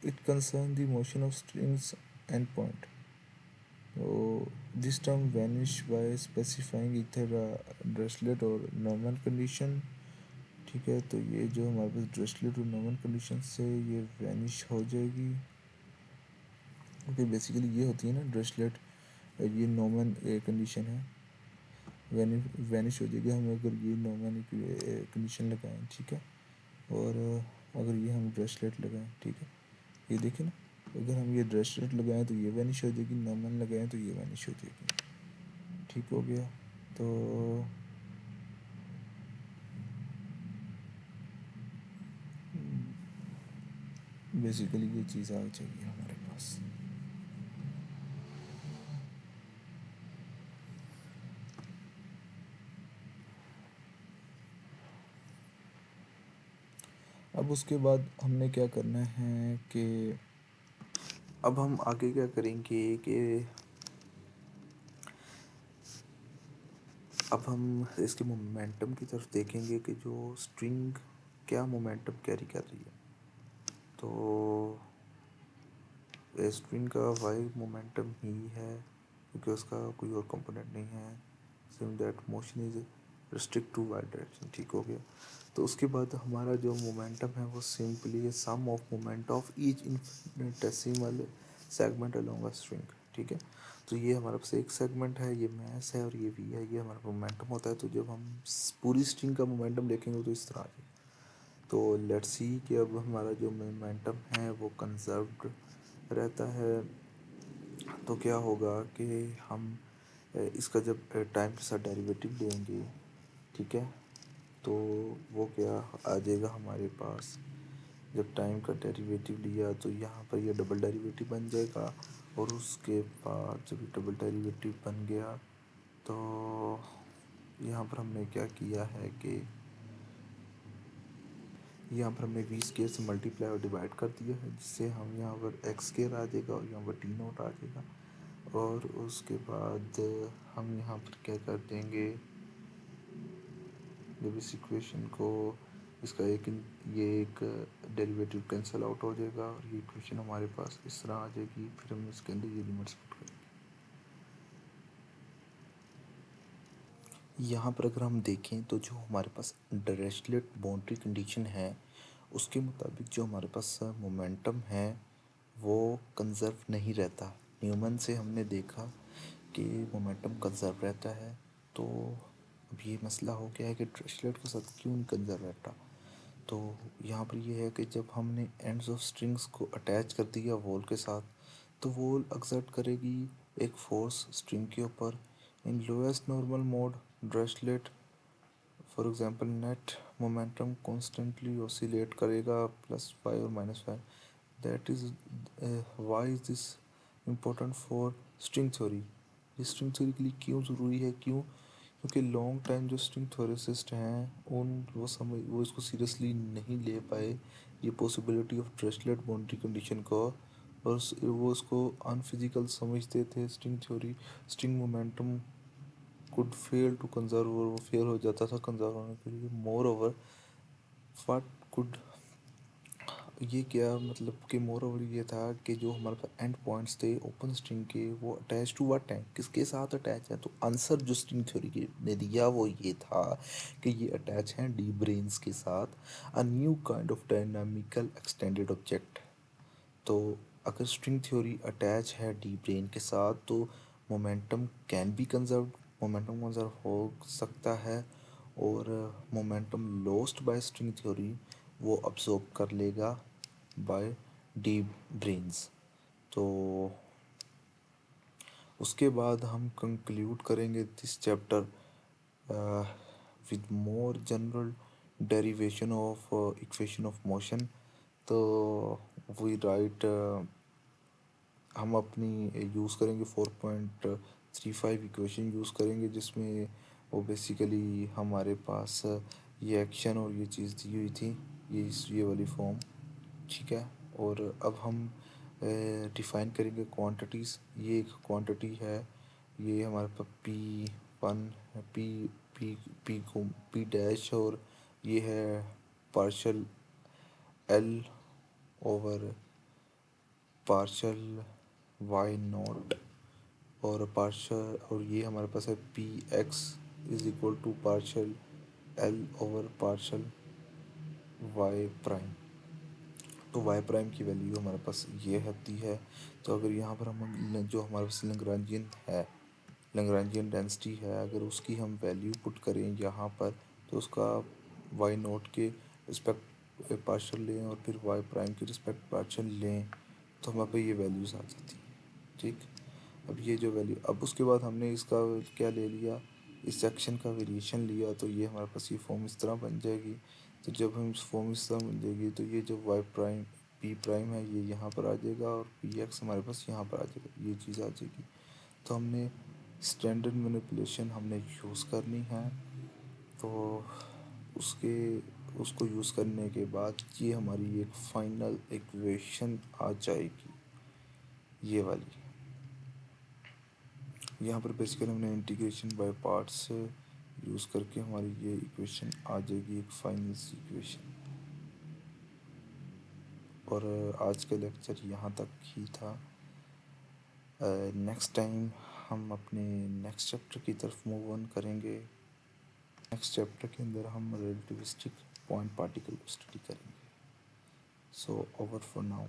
it concern the motion of strings end point. तो this term vanish by specifying इधर ड्रेसलेट और नॉर्मल कंडीशन। ठीक है, तो ये जो हमारे पास ड्रेसलेट और नॉर्मल कंडीशन से ये वैनिश हो जाएगी। ओके, बेसिकली ये होती है ना ड्रेसलेट, ये नॉर्मल कंडीशन है, वैनिश हो जाएगी हम अगर ये नॉर्मल कंडीशन लगाएं। ठीक है, और अगर ये हम ब्रेसलेट लगाएं, ठीक है, ये देखिए ना, अगर हम ये ब्रेसलेट लगाएं तो ये वैनिश हो जाएगी, नॉर्मल लगाएं तो ये वैनिश हो जाएगी। ठीक हो गया, तो बेसिकली ये चीज़ आ चाहिए हमारे पास। अब उसके बाद हमने क्या करना है कि अब हम आगे क्या करेंगे कि अब हम इसके मोमेंटम की तरफ देखेंगे कि जो स्ट्रिंग क्या मोमेंटम कैरी कर रही है। तो स्ट्रिंग का वाई मोमेंटम ही है क्योंकि उसका कोई और कंपोनेंट नहीं है, seem that motion is restrict to y direction. ठीक हो गया, तो उसके बाद हमारा जो मोमेंटम है वो simply sum of moment of each infinitesimal segment along a string. ठीक है, तो ये हमारे पास एक सेगमेंट है, ये मैस है और ये वी है, ये हमारा मोमेंटम होता है। तो जब हम पूरी स्ट्रिंग का मोमेंटम देखेंगे तो इस तरह आ जाएगा। तो लेट्स सी कि अब हमारा जो मोमेंटम है वो कंजर्व्ड रहता है। तो क्या होगा कि हम इसका जब टाइम के साथ डेरिवेटिव लेंगे, ठीक है, तो वो क्या आ जाएगा हमारे पास, जब टाइम का डेरिवेटिव लिया तो यहाँ पर ये डबल डेरिवेटिव बन जाएगा। और उसके बाद जब ये डबल डेरिवेटिव बन गया तो यहाँ पर हमने क्या किया है कि यहाँ पर हमने वी स्केयर से मल्टीप्लाई और डिवाइड कर दिया है, जिससे हम यहाँ पर एक्स स्केयर आ जाएगा और यहाँ पर टी नोट आ जाएगा। और उसके बाद हम यहाँ पर क्या कर देंगे, जब इस इक्वेशन को इसका ये एक डेरिवेटिव कैंसिल आउट हो जाएगा और ये इक्वेशन हमारे पास इस तरह आ जाएगी। फिर हम इसके अंदर ये लिमिट्स पुट करेंगे। यहाँ पर अगर हम देखें तो जो हमारे पास डायरेक्टलेट बाउंड्री कंडीशन है उसके मुताबिक जो हमारे पास मोमेंटम है वो कंजर्व नहीं रहता। न्यूमन से हमने देखा कि मोमेंटम कंजर्व रहता है। तो अब ये मसला हो गया है कि डायरेक्टलेट के साथ क्यों नहीं कंजर्व रहता। तो यहाँ पर ये है कि जब हमने एंड्स ऑफ स्ट्रिंग्स को अटैच कर दिया वॉल के साथ तो वॉल एक्सर्ट करेगी एक फोर्स स्ट्रिंग के ऊपर। In lowest normal mode Dirichlet for example net momentum constantly oscillate करेगा +5 और -5। That is why is this important for string theory. ये स्ट्रिंग थ्योरी के लिए क्यों ज़रूरी है, क्यों, क्योंकि लॉन्ग टाइम जो स्ट्रिंग थ्योरिसिस्ट हैं वो इसको सीरियसली नहीं ले पाए ये possibility of Dirichlet boundary condition को। और वो इसको अनफिजिकल समझते थे string theory. String momentum could fail to conserve, और वो फेल हो जाता था कंजर्व होने के लिए। मोर ओवर वाट कुड, ये क्या मतलब कि मोर ओवर ये था कि जो हमारे पास एंड पॉइंट्स थे ओपन स्ट्रिंग के वो अटैच टू व्हाट है, किसके साथ अटैच है। तो आंसर जो स्ट्रिंग थ्योरी के ने दिया वो ये था कि ये अटैच हैं डी ब्रेन्स के साथ, a new kind of dynamical extended object. तो अगर स्ट्रिंग थ्योरी अटैच है डी ब्रेन के साथ तो momentum can be conserve, momentum conserve हो सकता है। और momentum lost by string theory वो अब्सॉर्ब कर लेगा बाय डी ब्रेन्स। तो उसके बाद हम कंक्लूड करेंगे this chapter with more general derivation of equation of motion. तो वी राइट हम अपनी यूज़ करेंगे 4.35 इक्वेशन यूज़ करेंगे, जिसमें वो बेसिकली हमारे पास ये एक्शन और ये चीज़ दी हुई थी, ये वाली फॉर्म। ठीक है, और अब हम डिफ़ाइन करेंगे क्वांटिटीज़। ये एक क्वांटिटी है, ये हमारे पास P1 P पी पी को पी डैश, और ये है partial l over partial y naught, और पार्शल, और ये हमारे पास है p x is equal to partial l over partial y prime. तो वाई प्राइम की वैल्यू हमारे पास ये होती है। तो अगर यहाँ पर हम जो हमारे पास लैग्रांजियन है, लैग्रांजियन डेंसिटी है, अगर उसकी हम वैल्यू पुट करें यहाँ पर, तो उसका वाई नोट के रिस्पेक्ट पार्शल लें और फिर वाई प्राइम के रिस्पेक्ट पार्शल लें, तो हमारे पे ये वैल्यूज़ आ जाती हैं। ठीक, अब ये जो वैल्यू, अब उसके बाद हमने इसका क्या ले लिया, इस सेक्शन का वेरिएशन लिया, तो ये हमारे पास ये फॉर्म इस तरह बन जाएगी। तो जब हम इस फॉर्म इस तरह बन जाएगी, तो ये जो वाई प्राइम पी प्राइम है ये यहाँ पर आ जाएगा, और पी एक्स हमारे पास यहाँ पर आ जाएगा, ये चीज़ आ जाएगी। तो हमने स्टैंडर्ड मैनिपुलेशन हमने यूज़ करनी है। तो उसके उसको यूज़ करने के बाद ये हमारी एक फाइनल इक्वेशन आ जाएगी, ये वाली। यहाँ पर बेसिकली हमने इंटीग्रेशन बाय पार्ट्स यूज़ करके हमारी ये इक्वेशन आ जाएगी, एक फाइनल इक्वेशन। और आज का लेक्चर यहाँ तक ही था। नेक्स्ट टाइम हम अपने नेक्स्ट चैप्टर की तरफ मूव ऑन करेंगे। नेक्स्ट चैप्टर के अंदर हम रिलेटिविस्टिक पॉइंट पार्टिकल को स्टडी करेंगे। So over for now.